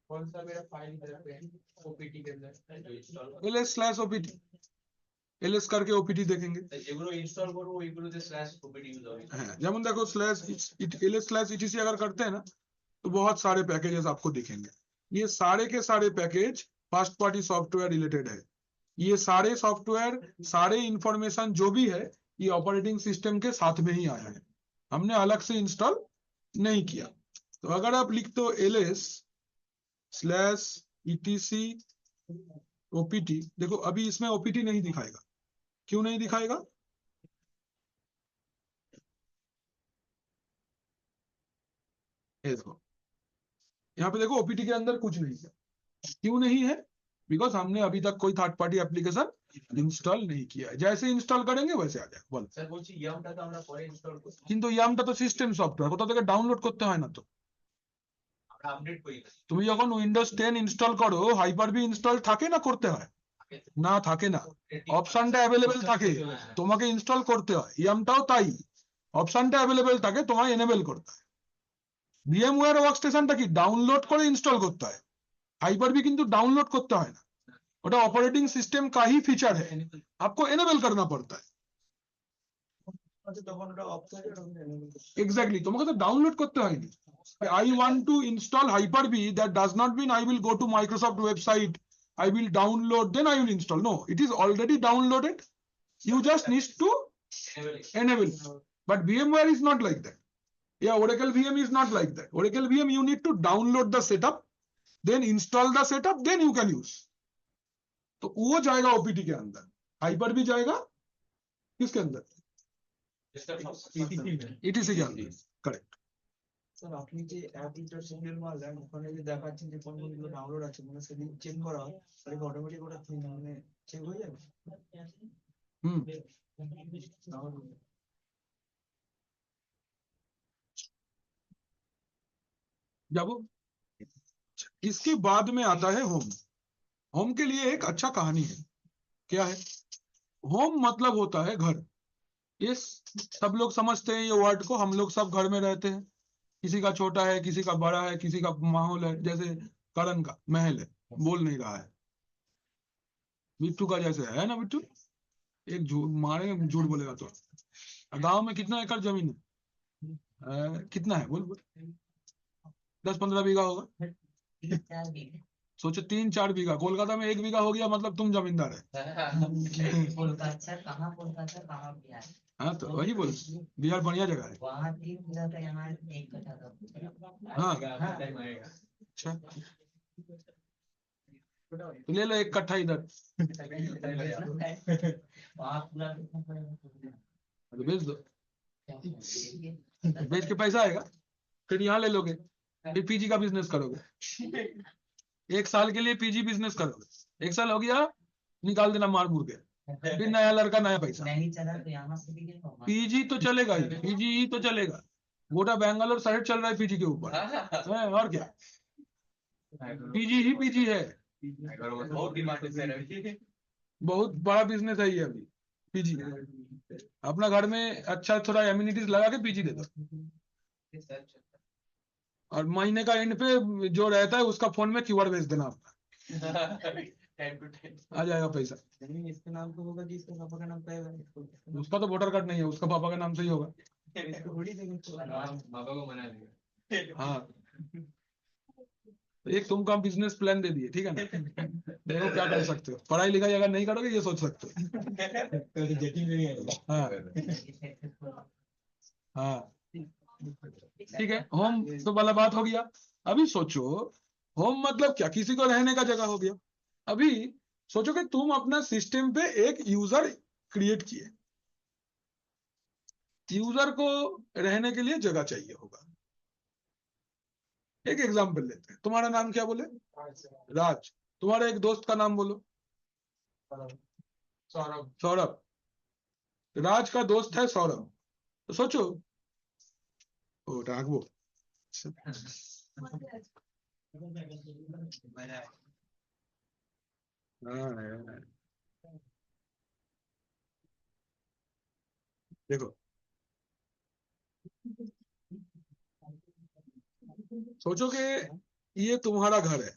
कौन सा मेरा फाइल है ओपीटी के अंदर इंस्टॉल? ls/opt, ls करके ओपीटी देखेंगे। এগুলো ইনস্টল করব, ওইগুলোতে /opt ইউজ হবে। হ্যাঁ, যেমন দেখো ls/etc अगर करते हैं ना तो बहुत सारे पैकेजेस आपको दिखेंगे। ये सारे के सारे package first party software related है। ये सारे सॉफ्टवेयर, सारे इंफॉर्मेशन जो भी है, ये ऑपरेटिंग सिस्टम के साथ में ही आया है, हमने अलग से इंस्टॉल नहीं किया। तो अगर आप लिखते हो ls/etc/opt, देखो अभी इसमें opt नहीं दिखाएगा। क्यों नहीं दिखाएगा? ये देखो, यहाँ पे देखो ओपीटी के अंदर कुछ नहीं है। क्यों नहीं है? बिकॉज हमने अभी तक कोई थर्ड पार्टी एप्लीकेशन इंस्टॉल नहीं किया है। जैसे इंस्टॉल करेंगे वैसे आ जाएगा। बोल স্যার বলছি ইয়ামটা তো আমরা পরে ইনস্টল করব, কিন্তু ইয়ামটা তো সিস্টেম সফটওয়্যার, কোথা থেকে ডাউনলোড করতে হয় না তো। আমরা আপডেট করি না। তুমি যখন উইন্ডোজ 10 ইনস্টল করো, হাইপার-ভি ইনস্টল থাকে না করতে হয়? না, থাকে না। অপশনটা অ্যাভেলেবেল থাকে, তোমাকে ইনস্টল করতে হয়। ইয়ামটাও তাই, অপশনটা অ্যাভেলেবেল থাকে, তোমায় এনেবল করতে হয়। VMware ওয়ার্কস্টেশনটা কি ডাউনলোড করে ইনস্টল করতে হয়, हाइपर भी किंतु डाउनलोड करते हैं ना, ওটা ऑपरेटिंग सिस्टम का ही फीचर है, आपको एनेबल करना पड़ता है। তখন ওটা অফ থাকে, তখন enable করতে एग्जैक्टली, তোমাকে তো ডাউনলোড করতে হয়নি। I want to install Hyper-V, that does not mean I will go to Microsoft website, I will download, then I will install. No, it is already downloaded, you just need to enable it. But VMware is not like that. Yeah, Oracle VM is not like that. Oracle VM, you need to download the setup, then install the setup, then you can use. तो वो जाएगा OPT के अंदर, hyper भी जाएगा किसके अंदर? ETC के अंदर, करेक्ट। স্যার আপনি যে অ্যাপ ইন্টার সিঙ্গেল মারলেন, ওখানে যে দেখাচ্ছেন যে কোন কোনগুলো ডাউনলোড আছে, মানে সেদিন চেক করা হয়, তাহলে অটোমেটিক ওটা মানে চেক হয়ে যাবে। जाबो, इसके बाद में आता है होम। होम के लिए एक अच्छा कहानी है। क्या है? होम मतलब होता है घर। ये सब लोग समझते हैं ये वर्ड को, हम लोग सब घर में रहते हैं, किसी का छोटा है, किसी का बड़ा है, किसी का माहौल है। जैसे करण का महल है, बोल नहीं रहा है। बिट्टू का जैसे है ना, बिट्टू एक झूठ मारे, झूठ बोलेगा तो। गांव में कितना एकड़ जमीन है? कितना है बोल बोल? 10-15 बीघा होगा, सोचो 3-4 बीघा। कोलकाता में 1 बीघा हो गया मतलब तुम जमींदार है। हाँ तो वही बोल, बिहार बढ़िया जगह है। हाँ अच्छा, तो ले लो 1 कट्ठा इधर, तो बेच दो, बेच के पैसा आएगा, फिर यहाँ ले लोगे, फिर पीजी का बिजनेस करोगे। 1 साल के लिए पीजी बिजनेस करोगे, 1 साल हो गया निकाल देना मार मुर के, फिर नया लड़का नया पैसा। पीजी तो चलेगा ही, पीजी ही तो चलेगा। गोटा बैंगलोर साइड चल रहा है पीजी के ऊपर है, और क्या, पीजी ही पीजी है। बहुत बड़ा बिजनेस है ये अभी पीजी। अपना घर में अच्छा थोड़ा एम्यूनिटीज लगा के पीजी दे दो, और महीने का एंड पे जो रहता है उसका फोन में क्यूआर भेज देना आपका, आ जाएगा पैसा। इसके नाम तो होगा कि इसके पापा का नाम क्या है? उसका तो वोटर कार्ड नहीं है, उसका पापा का नाम से ही होगा। पापा को मना देगा। हाँ, एक तुमको हम बिजनेस प्लान दे दिए, ठीक है ना, देखो क्या कर सकते हो। पढ़ाई लिखाई अगर नहीं करोगे ये सोच सकते हो। हाँ हाँ ठीक है। होम तो वाला बात हो गया। अभी सोचो होम मतलब क्या, किसी को रहने का जगह हो गया। अभी सोचो कि तुम अपना सिस्टम पे एक यूजर क्रिएट किए, यूजर को रहने के लिए जगह चाहिए होगा। एक एग्जांपल लेते हैं, तुम्हारा नाम क्या बोले? राज। तुम्हारे एक दोस्त का नाम बोलो। सौरभ। सौरभ। राज का दोस्त है सौरभ। तो सोचो, ओ राघवो, देखो सोचो कि ये तुम्हारा घर है,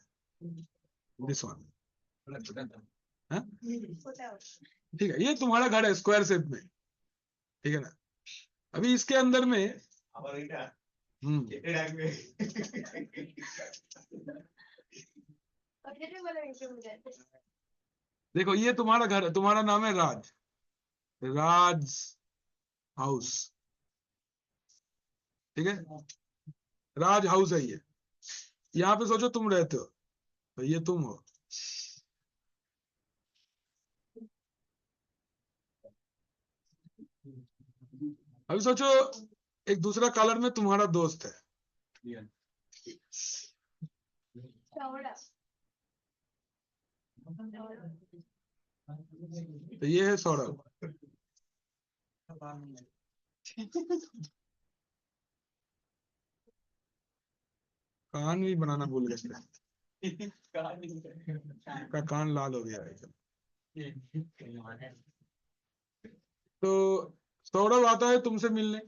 दिस वन, ठीक है, ये तुम्हारा घर है स्क्वायर शेप में, ठीक है ना। अभी इसके अंदर में देखो ये तुम्हारा घर है, तुम्हारा नाम है राज, राज हाउस, ठीक है, राज हाउस है ये। यहाँ पे सोचो तुम रहते हो, तो ये तुम हो। अभी सोचो एक दूसरा कॉलर में तुम्हारा दोस्त है, तो ये है सौरभ। कान भी बनाना भूल गए थे। का कान लाल हो गया है। तो सौरभ आता है तुमसे मिलने,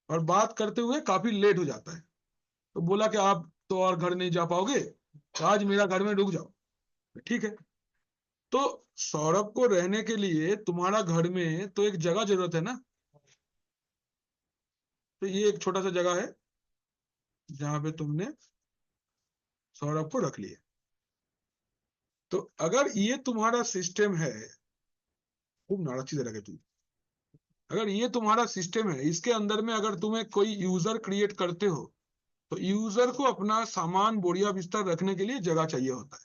और बात करते हुए काफी लेट हो जाता है, तो बोला कि आप तो और घर नहीं जा पाओगे, तो आज मेरा घर में रुक जाओ। ठीक है, तो सौरभ को रहने के लिए तुम्हारा घर में तो एक जगह जरूरत है ना, तो ये एक छोटा सा जगह है जहां पे तुमने सौरभ को रख लिया। तो अगर ये तुम्हारा सिस्टम है, खूब नाराजी दे रखे तू, अगर ये तुम्हारा सिस्टम है, इसके अंदर में अगर तुम्हें कोई यूजर क्रिएट करते हो, तो यूजर को अपना सामान बोरिया बिस्तर रखने के लिए जगह चाहिए होता है।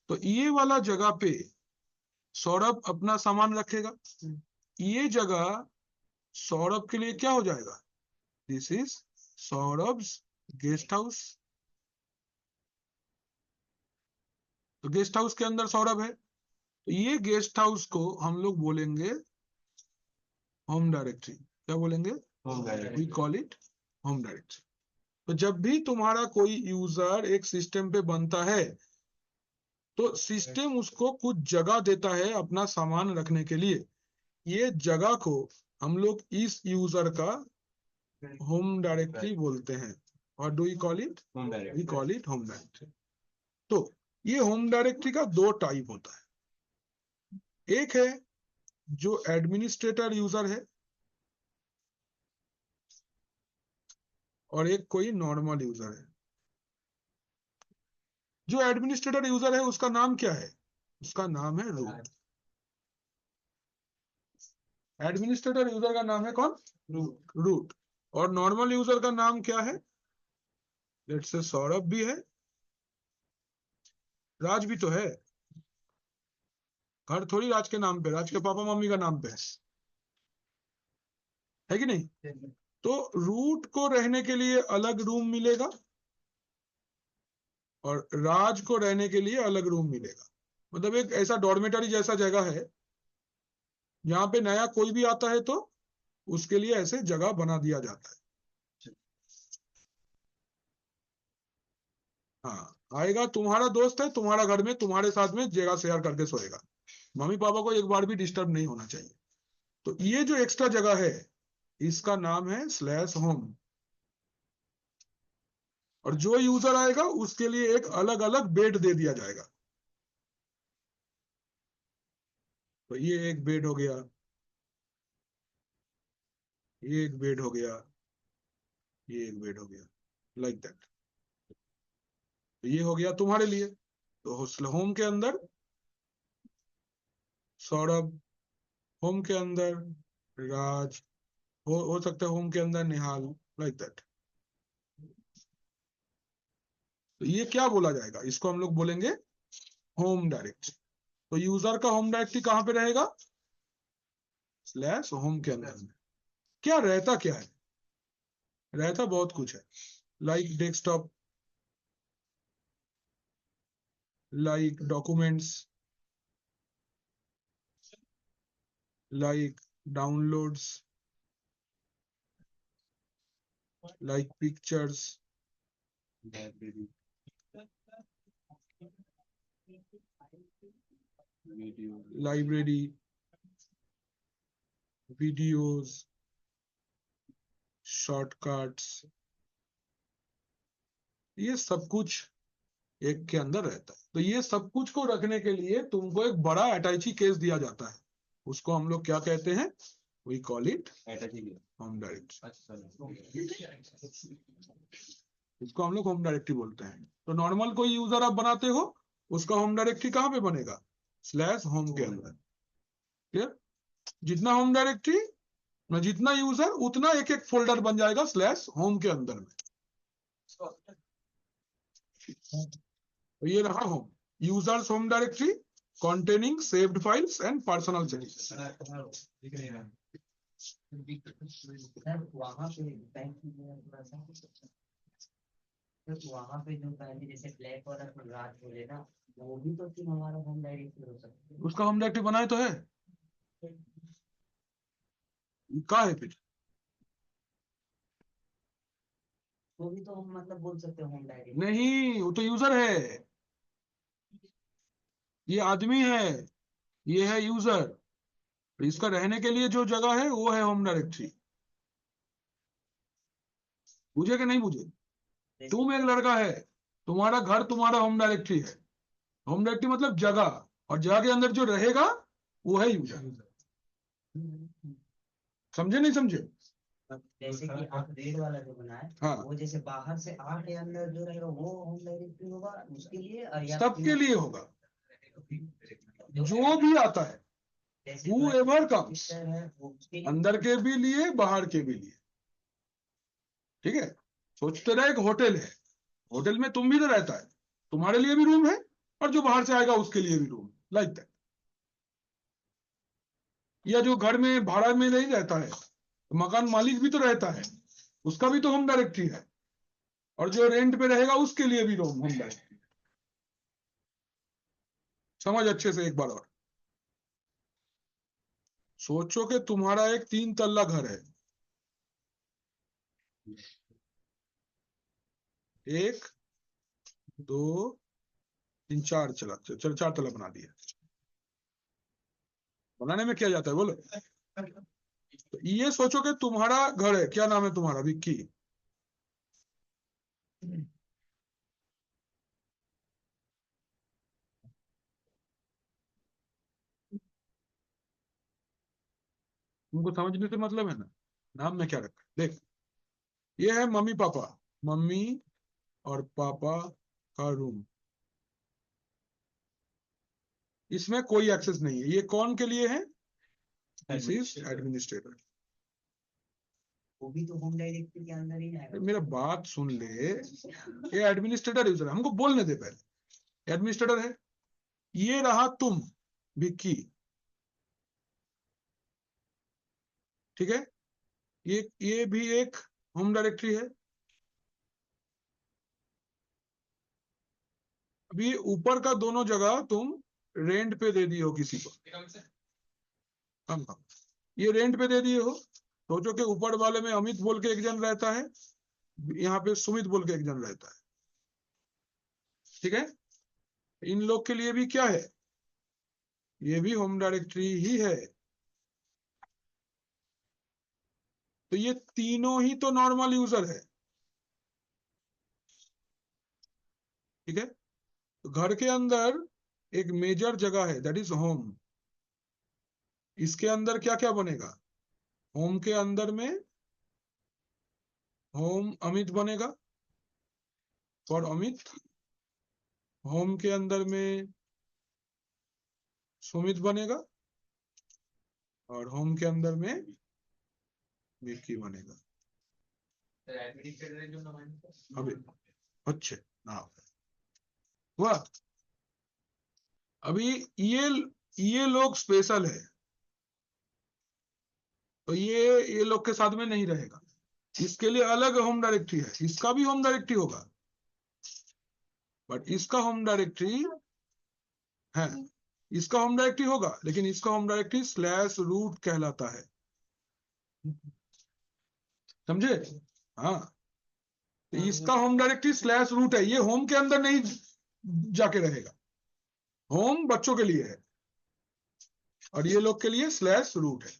तो ये वाला जगह पे सौरभ अपना सामान रखेगा। ये जगह सौरभ के लिए क्या हो जाएगा, दिस इज सौरभ्स गेस्ट हाउस। तो गेस्ट हाउस के अंदर सौरभ है, तो ये गेस्ट हाउस को हम लोग बोलेंगे होम डायरेक्टरी। क्या बोलेंगे, we call it home directory. तो जब भी तुम्हारा कोई यूजर एक सिस्टम पे बनता है, तो सिस्टम उसको कुछ जगह देता है अपना सामान रखने के लिए। ये जगह को हम लोग इस यूजर का होम डायरेक्टरी बोलते हैं। और do you call it, we call it home directory. तो ये होम डायरेक्टरी का दो टाइप होता है, एक है जो एडमिनिस्ट्रेटर यूजर है, और एक कोई नॉर्मल यूजर है। जो एडमिनिस्ट्रेटर यूजर है उसका नाम क्या है, उसका नाम है रूट। एडमिनिस्ट्रेटर यूजर का नाम है कौन, रूट। और नॉर्मल यूजर का नाम क्या है, लेट्स से सौरभ भी है, राज भी तो है। घर थोड़ी राज के नाम पे, राज के पापा मम्मी का नाम पे है कि नहीं। तो रूट को रहने के लिए अलग रूम मिलेगा, और राज को रहने के लिए अलग रूम मिलेगा। मतलब एक ऐसा डॉर्मेटरी जैसा जगह है, यहाँ पे नया कोई भी आता है तो उसके लिए ऐसे जगह बना दिया जाता है। हाँ, आएगा, तुम्हारा दोस्त है, तुम्हारा घर में तुम्हारे साथ में जगह शेयर करके सोएगा, मम्मी पापा को एक बार भी डिस्टर्ब नहीं होना चाहिए। तो ये जो एक्स्ट्रा जगह है, इसका नाम है स्लैश होम। और जो यूजर आएगा उसके लिए एक अलग अलग बेड दे दिया जाएगा। तो ये एक बेड हो गया, ये एक बेड हो गया, ये एक बेड हो गया, लाइक दैट। तो ये हो गया तुम्हारे लिए। तो होम के अंदर सौरभ, होम के अंदर राज, हो सकता है होम के अंदर निहाल, लाइक दैट। तो ये क्या बोला जाएगा, इसको हम लोग बोलेंगे होम डायरेक्टरी। तो यूजर का होम डायरेक्टरी कहां पे रहेगा, स्लैश होम के अंदर में। क्या रहता क्या है, रहता बहुत कुछ है, like desktop, like documents, like downloads, like pictures, library, videos, shortcuts, ये सब कुछ एक के अंदर रहता है। तो ये सब कुछ को रखने के लिए तुमको एक बड़ा अटैची केस दिया जाता है, उसको हम लोग क्या कहते हैं, we call it home directory. इसको हम लोग होम डायरेक्टरी बोलते हैं। तो नॉर्मल कोई यूजर आप बनाते हो उसका होम डायरेक्टरी कहाँ पे बनेगा? स्लैश होम के अंदर। क्लियर? जितना होम डायरेक्टरी ना, जितना यूजर उतना एक एक फोल्डर बन जाएगा स्लैश होम के अंदर में। तो ये रहा home, users home directory containing saved files and personal settings। Sir वहाँ पे बैंक वहाँ पे जो पहले जैसे ब्लैक वाला रात बोले ना, वो भी तो फिर हमारा होम डायरेक्टरी हो सकता है। उसका होम डायरेक्टरी बनाए तो है, का है फिर? वो भी तो हम मतलब बोल सकते हैं होम डायरेक्टरी। नहीं, वो तो यूजर है, ये आदमी है, ये है यूजर। तो इसका रहने के लिए जो जगह है वो है होम डायरेक्टरी। बुझे कि नहीं बुझे? तुम एक लड़का है, तुम्हारा घर तुम्हारा होम डायरेक्टरी है। होम डायरेक्टरी मतलब जगह, और जगह के अंदर जो रहेगा वो है यूजर। समझे नहीं समझे? जैसे कि आप रेड वाला जो बना है, हाँ, वो जैसे बाहर से के अंदर जो रहेगा वो होम डायरेक्टरी होगा उसके लिए, और या सबके लिए होगा, जो भी आता है, जैसे whoever comes, है वो उसके लिए अंदर के भी लिए बाहर के भी लिए। ठीक है? सोचते रहे एक होटल है, होटल में तुम भी तो रहता है, तुम्हारे लिए भी रूम है, और जो बाहर से आएगा उसके लिए भी रूम, लाइक दैट। या जो घर में भाड़ा में नहीं रहता है, मकान मालिक भी तो रहता है, उसका भी तो होम डायरेक्टरी है, और जो रेंट पे रहेगा उसके लिए भी होम डायरेक्टरी। समझ अच्छे से एक बार और। सोचो कि तुम्हारा एक 3 तल्ला घर है, 1 2 3 4 चला, चल 4 तल्ला बना दिया। बनाने में क्या जाता है बोलो? तो ये सोचो कि तुम्हारा घर है, क्या नाम है तुम्हारा? विक्की। तुमको समझने से मतलब है ना, नाम में क्या रखा है? देख, ये है मम्मी पापा, मम्मी और पापा का रूम, इसमें कोई एक्सेस नहीं है। ये कौन के लिए है? This is administrator. वो भी तो होम डायरेक्टरी के अंदर ही आएगा। मेरा बात सुन ले, ये एडमिनिस्ट्रेटर यूजर है, हमको बोलने दे पहले। एडमिनिस्ट्रेटर है, ये रहा तुम विक्की, ठीक है? ये भी एक होम डायरेक्टरी है। अभी ऊपर का दोनों जगह तुम रेंट पे दे दिए हो किसी को, कम कम, ये रेंट पे दे दिए हो। सोचो कि ऊपर वाले में अमित बोल के एक जन रहता है, यहाँ पे सुमित बोल के एक जन रहता है, ठीक है? इन लोग के लिए भी क्या है? ये भी होम डायरेक्टरी ही है। तो ये तीनों ही तो नॉर्मल यूजर है, ठीक है? तो घर के अंदर एक मेजर जगह है, दैट इज होम। इसके अंदर क्या क्या बनेगा? होम के अंदर में होम अमित बनेगा, फॉर अमित। होम के अंदर में सुमित बनेगा, और होम के अंदर में विक्की बनेगा। अभी अच्छे ना हुआ। अभी ये लोग स्पेशल है, तो ये लोग के साथ में नहीं रहेगा, इसके लिए अलग होम डायरेक्टरी है। इसका भी होम डायरेक्टरी होगा, बट इसका होम डायरेक्टरी है, इसका होम डायरेक्टरी होगा, लेकिन इसका होम डायरेक्टरी स्लैश रूट कहलाता है। समझे? हाँ, तो इसका होम डायरेक्टरी स्लैश रूट है, ये होम के अंदर नहीं जाके रहेगा। होम बच्चों के लिए है, और ये लोग के लिए स्लैश रूट है।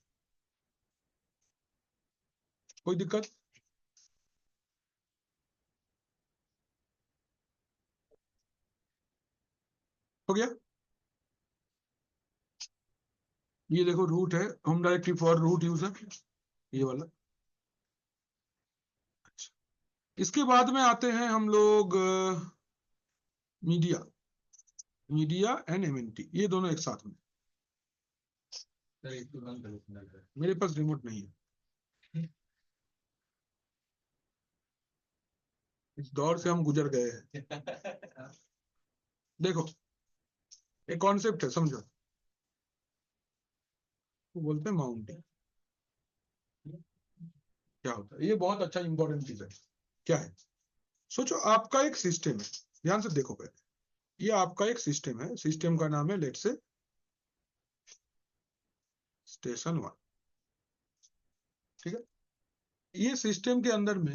कोई दिक्कत? हो गया? ये देखो रूट है, home directory for root user, ये वाला। इसके बाद में आते हैं हम लोग मीडिया। मीडिया एंड एमएनटी, ये दोनों एक साथ में। मेरे पास रिमोट नहीं है, इस दौर से हम गुजर गए हैं। देखो एक कॉन्सेप्ट है, समझो, वो बोलते हैं माउंटिंग। क्या होता है, ये बहुत अच्छा इंपॉर्टेंट चीज है। क्या है, सोचो आपका एक सिस्टम है, ध्यान से देखो पहले, ये आपका एक सिस्टम है, सिस्टम का नाम है लेट्स से स्टेशन 1, ठीक है। ये सिस्टम के अंदर में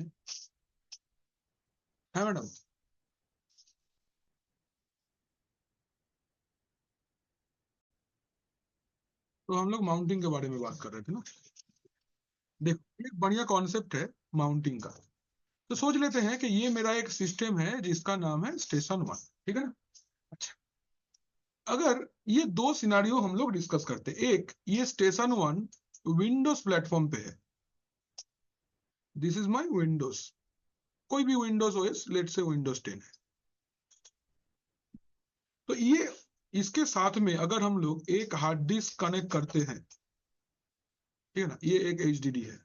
है मैडम, तो हम लोग माउंटिंग के बारे में बात कर रहे थे ना। देखो एक बढ़िया कॉन्सेप्ट है माउंटिंग का। तो सोच लेते हैं कि ये मेरा एक सिस्टम है जिसका नाम है स्टेशन 1, ठीक है ना। अच्छा, अगर ये दो सिनारियो हम लोग डिस्कस करते, एक ये स्टेशन 1 विंडोज प्लेटफॉर्म पे है, दिस इज माय विंडोज, कोई भी Windows OS, let's say Windows 10 है। तो ये इसके साथ में अगर हम लोग एक हार्ड डिस्क कनेक्ट करते हैं, ठीक है ना, ये एक एचडीडी है,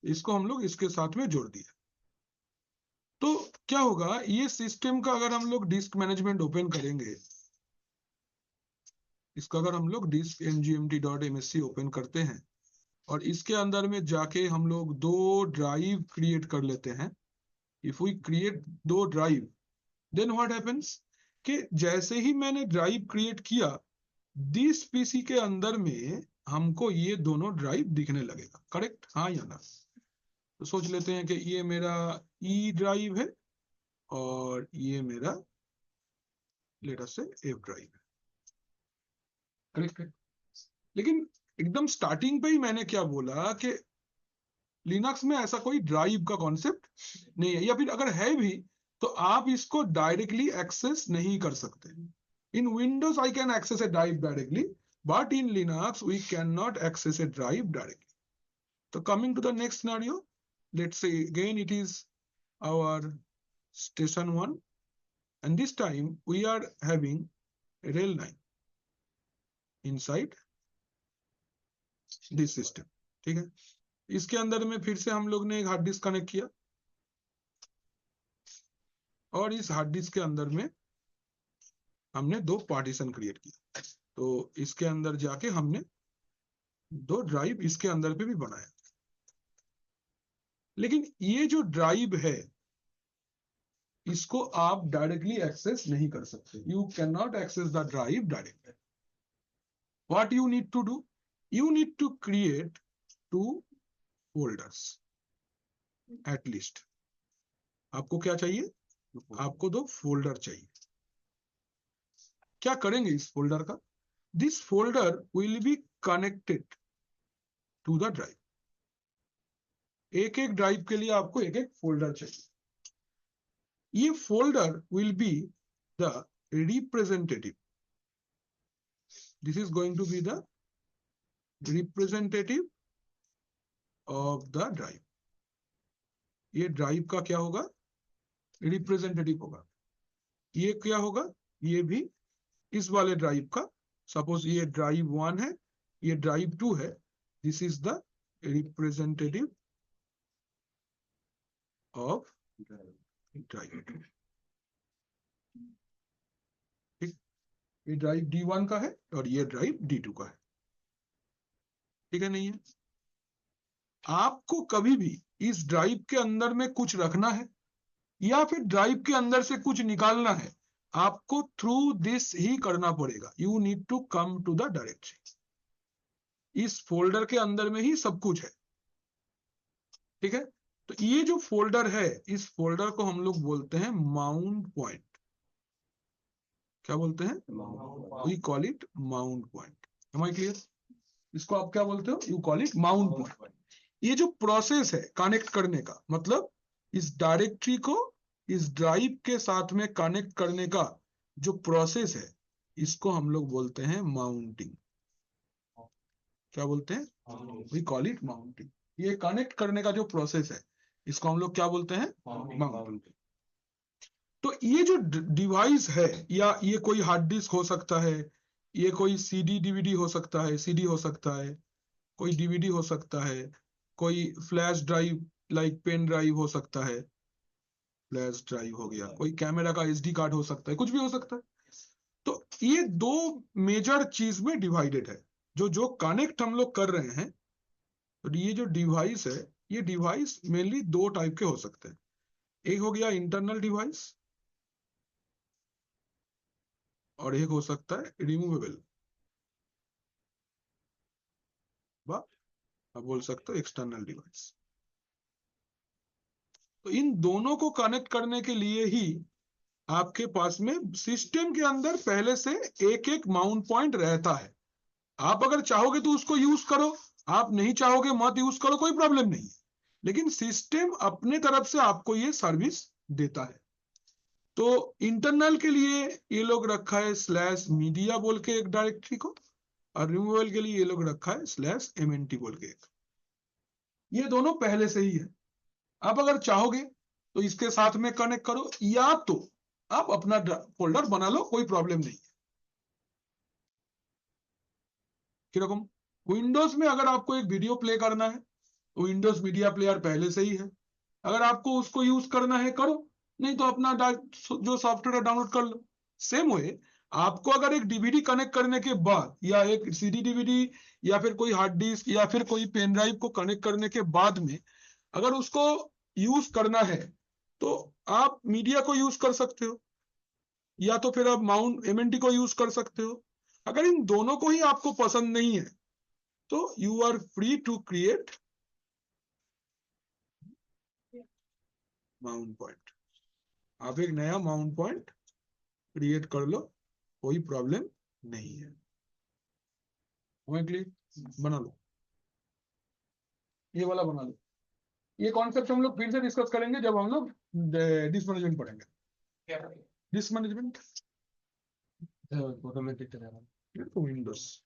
इसको हम लोग इसके साथ में जोड़ दिया, तो क्या होगा, ये सिस्टम का अगर हम लोग डिस्क मैनेजमेंट ओपन करेंगे, इसका अगर हम लोग डिस्क ngmt.msc ओपन करते हैं और इसके अंदर में जाके हम लोग दो ड्राइव क्रिएट कर लेते हैं, इफ वी क्रिएट दो ड्राइव, देन व्हाट हैपेंस कि जैसे ही मैंने ड्राइव क्रिएट किया, दिस पीसी के अंदर में हमको ये दोनों ड्राइव दिखने लगेगा, करेक्ट, हाँ या ना। तो सोच लेते हैं कि ये मेरा ई ड्राइव है और ये मेरा लेट अस से एफ ड्राइव है, करेक्ट है। लेकिन एकदम स्टार्टिंग पे ही मैंने क्या बोला कि लिनक्स में ऐसा कोई ड्राइव का कॉन्सेप्ट नहीं है, या फिर अगर है भी तो आप इसको डायरेक्टली एक्सेस नहीं कर सकते। In Windows I can access a drive directly, but in Linux we can not access a drive directly. तो coming to the next scenario, let's say again it is our station 1 and this time we are having rail 9 inside this system, ठीक है। इसके अंदर में फिर से हम लोग ने एक हार्ड डिस्क कनेक्ट किया और इस हार्ड डिस्क के अंदर में हमने दो पार्टीशन क्रिएट किया, तो इसके अंदर जाके हमने दो ड्राइव इसके अंदर पे भी बनाया। लेकिन ये जो ड्राइव है इसको आप डायरेक्टली एक्सेस नहीं कर सकते, you can not access the drive directly. What you need to do, you need to create two folders at least। आपको क्या चाहिए, आपको दो फोल्डर चाहिए। क्या करेंगे इस फोल्डर का, this folder will be connected to the drive, एक एक ड्राइव के लिए आपको एक एक फोल्डर चाहिए। ये folder will be the representative, this is going to be the representative of the drive. ये ड्राइव का क्या होगा, रिप्रेजेंटेटिव होगा। ये क्या होगा, ये भी इस वाले ड्राइव का, सपोज ये ड्राइव 1 है, ये ड्राइव 2 है, this is the representative of drive 2, ठीक। ये ड्राइव D1 का है और ये ड्राइव D2 का है, ठीक है। नहीं है, आपको कभी भी इस ड्राइव के अंदर में कुछ रखना है या फिर ड्राइव के अंदर से कुछ निकालना है, आपको थ्रू दिस ही करना पड़ेगा। You need to come to the directory, इस फोल्डर के अंदर में ही सब कुछ है, ठीक है। तो ये जो फोल्डर है, इस फोल्डर को हम लोग बोलते हैं माउंट पॉइंट। क्या बोलते हैं, we call it mount point. Am I clear, इसको आप क्या बोलते हो, you call it mount point. ये जो प्रोसेस है कनेक्ट करने का, मतलब इस डायरेक्टरी को इस ड्राइव के साथ में कनेक्ट करने का जो प्रोसेस है, इसको हम लोग बोलते हैं माउंटिंग। क्या बोलते हैं, वी कॉल इट माउंटिंग। ये कनेक्ट करने का जो प्रोसेस है, इसको हम लोग क्या बोलते हैं, माउंटिंग। तो ये जो डिवाइस है, या ये कोई हार्ड डिस्क हो सकता है, ये कोई सीडी डीवीडी हो सकता है, सीडी हो सकता है, कोई डीवीडी हो सकता है, कोई flash drive like pen drive हो सकता है, फ्लैश ड्राइव हो गया, कोई कैमरा का एसडी कार्ड हो सकता है, कुछ भी हो सकता है। तो ये दो मेजर चीज में डिवाइडेड है। जो जो कनेक्ट हम लोग कर रहे हैं, तो ये जो डिवाइस है, ये डिवाइस मेनली दो टाइप के हो सकते हैं। एक हो गया इंटरनल डिवाइस, और एक हो सकता है रिमूवेबल, आप बोल सकते हो एक्सटर्नल डिवाइस। तो इन दोनों को कनेक्ट करने के लिए ही आपके पास में सिस्टम के अंदर पहले से एक एक माउंट पॉइंट रहता है। आप अगर चाहोगे तो उसको यूज करो, आप नहीं चाहोगे मत यूज करो, कोई प्रॉब्लम नहीं है। लेकिन सिस्टम अपने तरफ से आपको ये सर्विस देता है। तो इंटरनल के लिए ये लोग रखा है स्लैश मीडिया बोल के एक डायरेक्टरी को, और रिमूवल के लिए ये लोग रखा है स्लैश एमएनटी बोल के एक। ये दोनों पहले से ही है। आप अगर चाहोगे तो इसके साथ में कनेक्ट करो, या तो आप अपना फोल्डर बना लो, कोई प्रॉब्लम नहीं है। किरकम विंडोज में अगर आपको एक वीडियो प्ले करना है तो विंडोज मीडिया प्लेयर पहले से ही है, अगर आपको उसको यूज करना है करो, नहीं तो अपना जो सॉफ्टवेयर डाउनलोड कर लो। सेम वे आपको अगर एक डीवीडी कनेक्ट करने के बाद, या एक सीडी डीवीडी, या फिर कोई हार्ड डिस्क, या फिर कोई पेन ड्राइव को कनेक्ट करने के बाद में अगर उसको यूज करना है, तो आप मीडिया को यूज कर सकते हो, या तो फिर आप माउंट एमएनटी को यूज कर सकते हो। अगर इन दोनों को ही आपको पसंद नहीं है, तो you are free to create mount point. आप एक नया माउंट पॉइंट क्रिएट कर लो, कोई प्रॉब्लम नहीं है। क्लियर? बना लो, ये वाला बना लो। ये कॉन्सेप्ट हम लोग फिर से डिस्कस करेंगे जब हम लोग डिस्क मैनेजमेंट पढ़ेंगे। Disk management Windows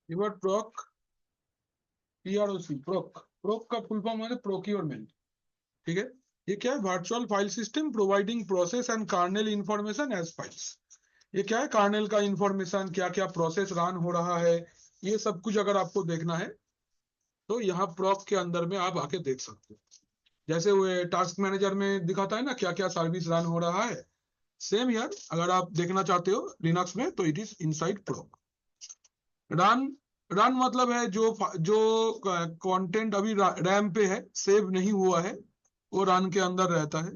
proc, P R O C, proc. Proc का फुल फॉर्म है प्रोक्योरमेंट। ठीक है, ये क्या है? Virtual file system providing process and kernel information as files. ये क्या है? कर्नेल का इंफॉर्मेशन, क्या क्या प्रोसेस रन हो रहा है, ये सब कुछ अगर आपको देखना है तो यहाँ प्रोक के अंदर में आप आके देख सकते हो। जैसे वो टास्क मैनेजर में दिखाता है ना क्या क्या सर्विस रन हो रहा है, सेम यार अगर आप देखना चाहते हो लिनक्स में, तो it is inside proc. Run, run मतलब है जो कंटेंट अभी रैम पे है, सेव नहीं हुआ है, वो रन के अंदर रहता है।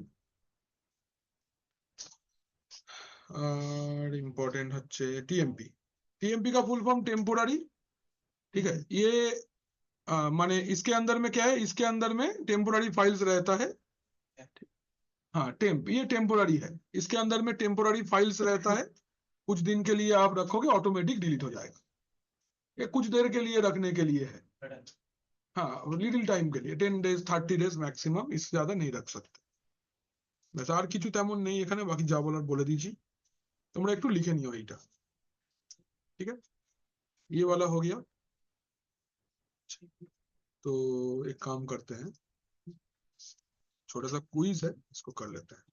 और इम्पोर्टेंट হচ্ছে टीएमपी। टीएमपी का फुल फॉर्म टेम्पोरारी। ठीक है, ये माने इसके अंदर में क्या है? इसके अंदर में टेम्पोरारी फाइल्स रहता है। हाँ, ये टेम्पोरारी है, इसके अंदर में टेम्पोरारी फाइल्स रहता है। कुछ दिन के लिए आप रखोगे, ऑटोमेटिक डिलीट हो जाएगा। ये कुछ देर के लिए रखने के लिए है। हाँ, लिटिल टाइम के लिए, 10 डेज 30 डेज मैक्सिमम, इससे ज्यादा नहीं रख सकते। ব্যাস আর কিছু তেমন নেই এখানে, বাকি যা বলার বলে দিয়েছি, তোমরা একটু লিখে নিও এইটা। ठीक है, ये वाला हो गया। तो एक काम करते हैं, छोटा सा क्विज है, इसको कर लेते हैं।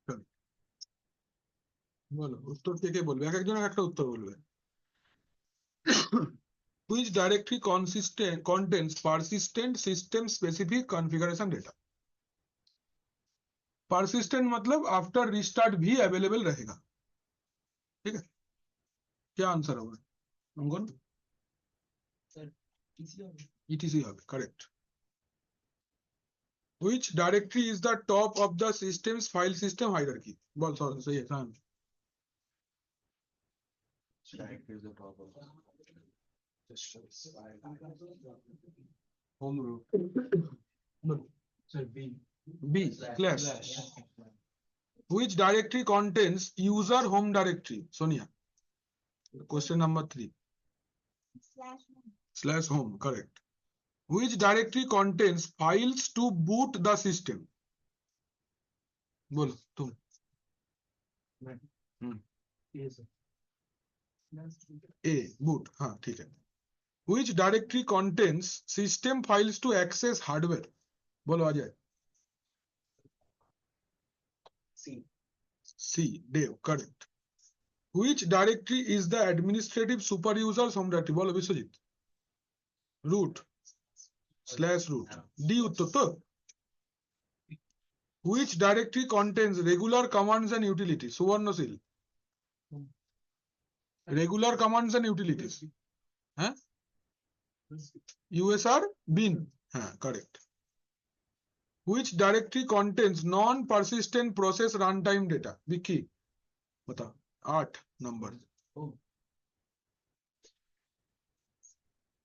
চলো, বলো উত্তর কে কে বলবে, এক একজন এক একটা উত্তর বলবে। Which directory contains persistent system specific configuration data? Persistent मतलब आफ्टर रिस्टार्ट भी अवेलेबल रहेगा। ठीक है, क्या आंसर होगा अंकन? ETC হবে, correct. Which directory is the top of the system's file system hierarchy? বল সহি है हाँ। Directory is the top of home root. Sir, B slash. Which directory contains user home directory? Sonia. Question number 3. Slash home, correct. Which directory contains files to boot the system? बोलो तुम। A boot, हाँ ठीक है। Which directory contains system files to access hardware? बोलो आ जाए। C Dave, correct. Which directory is the administrative super user's home directory? बोलो Vishwajeet. root slash root. D उत्तर तो। Which directory contains regular commands and utilities? सुवर्णशील। regular commands and utilities हैं? USR bin, हाँ correct. Which directory contains non-persistent process runtime data? Vicky बता। 8 number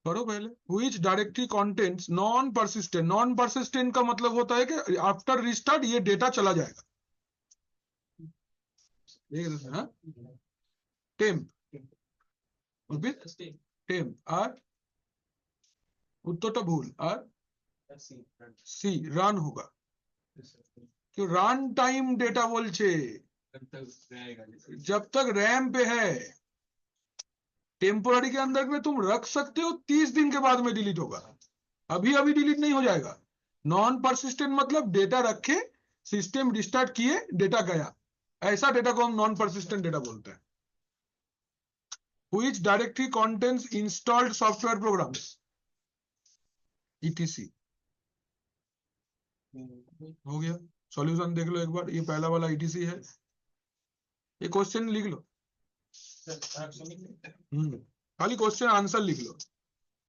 करो पहले। Which directory contains non-persistent? Non-persistent का मतलब होता है कि आफ्टर रिस्टार्ट ये डेटा चला जाएगा। हाँ टेम्प टेम्प और उत्तरটা ভুল আর सी রান होगा क्यों रन टाइम डेटा बोलছে जब तक रैम पे है। टेम्पोररी के अंदर में तुम रख सकते हो, 30 दिन के बाद में डिलीट होगा, अभी अभी डिलीट नहीं हो जाएगा। नॉन परसिस्टेंट मतलब डेटा रखे, सिस्टम रिस्टार्ट किए, डेटा गया, ऐसा डेटा को हम नॉन परसिस्टेंट डेटा बोलते हैं। Which directory contains installed software programs? ETC हो गया। सॉल्यूशन देख लो एक बार, ये पहला वाला ETC है, ये क्वेश्चन लिख लो। खाली क्वेश्चन आंसर लिख लो।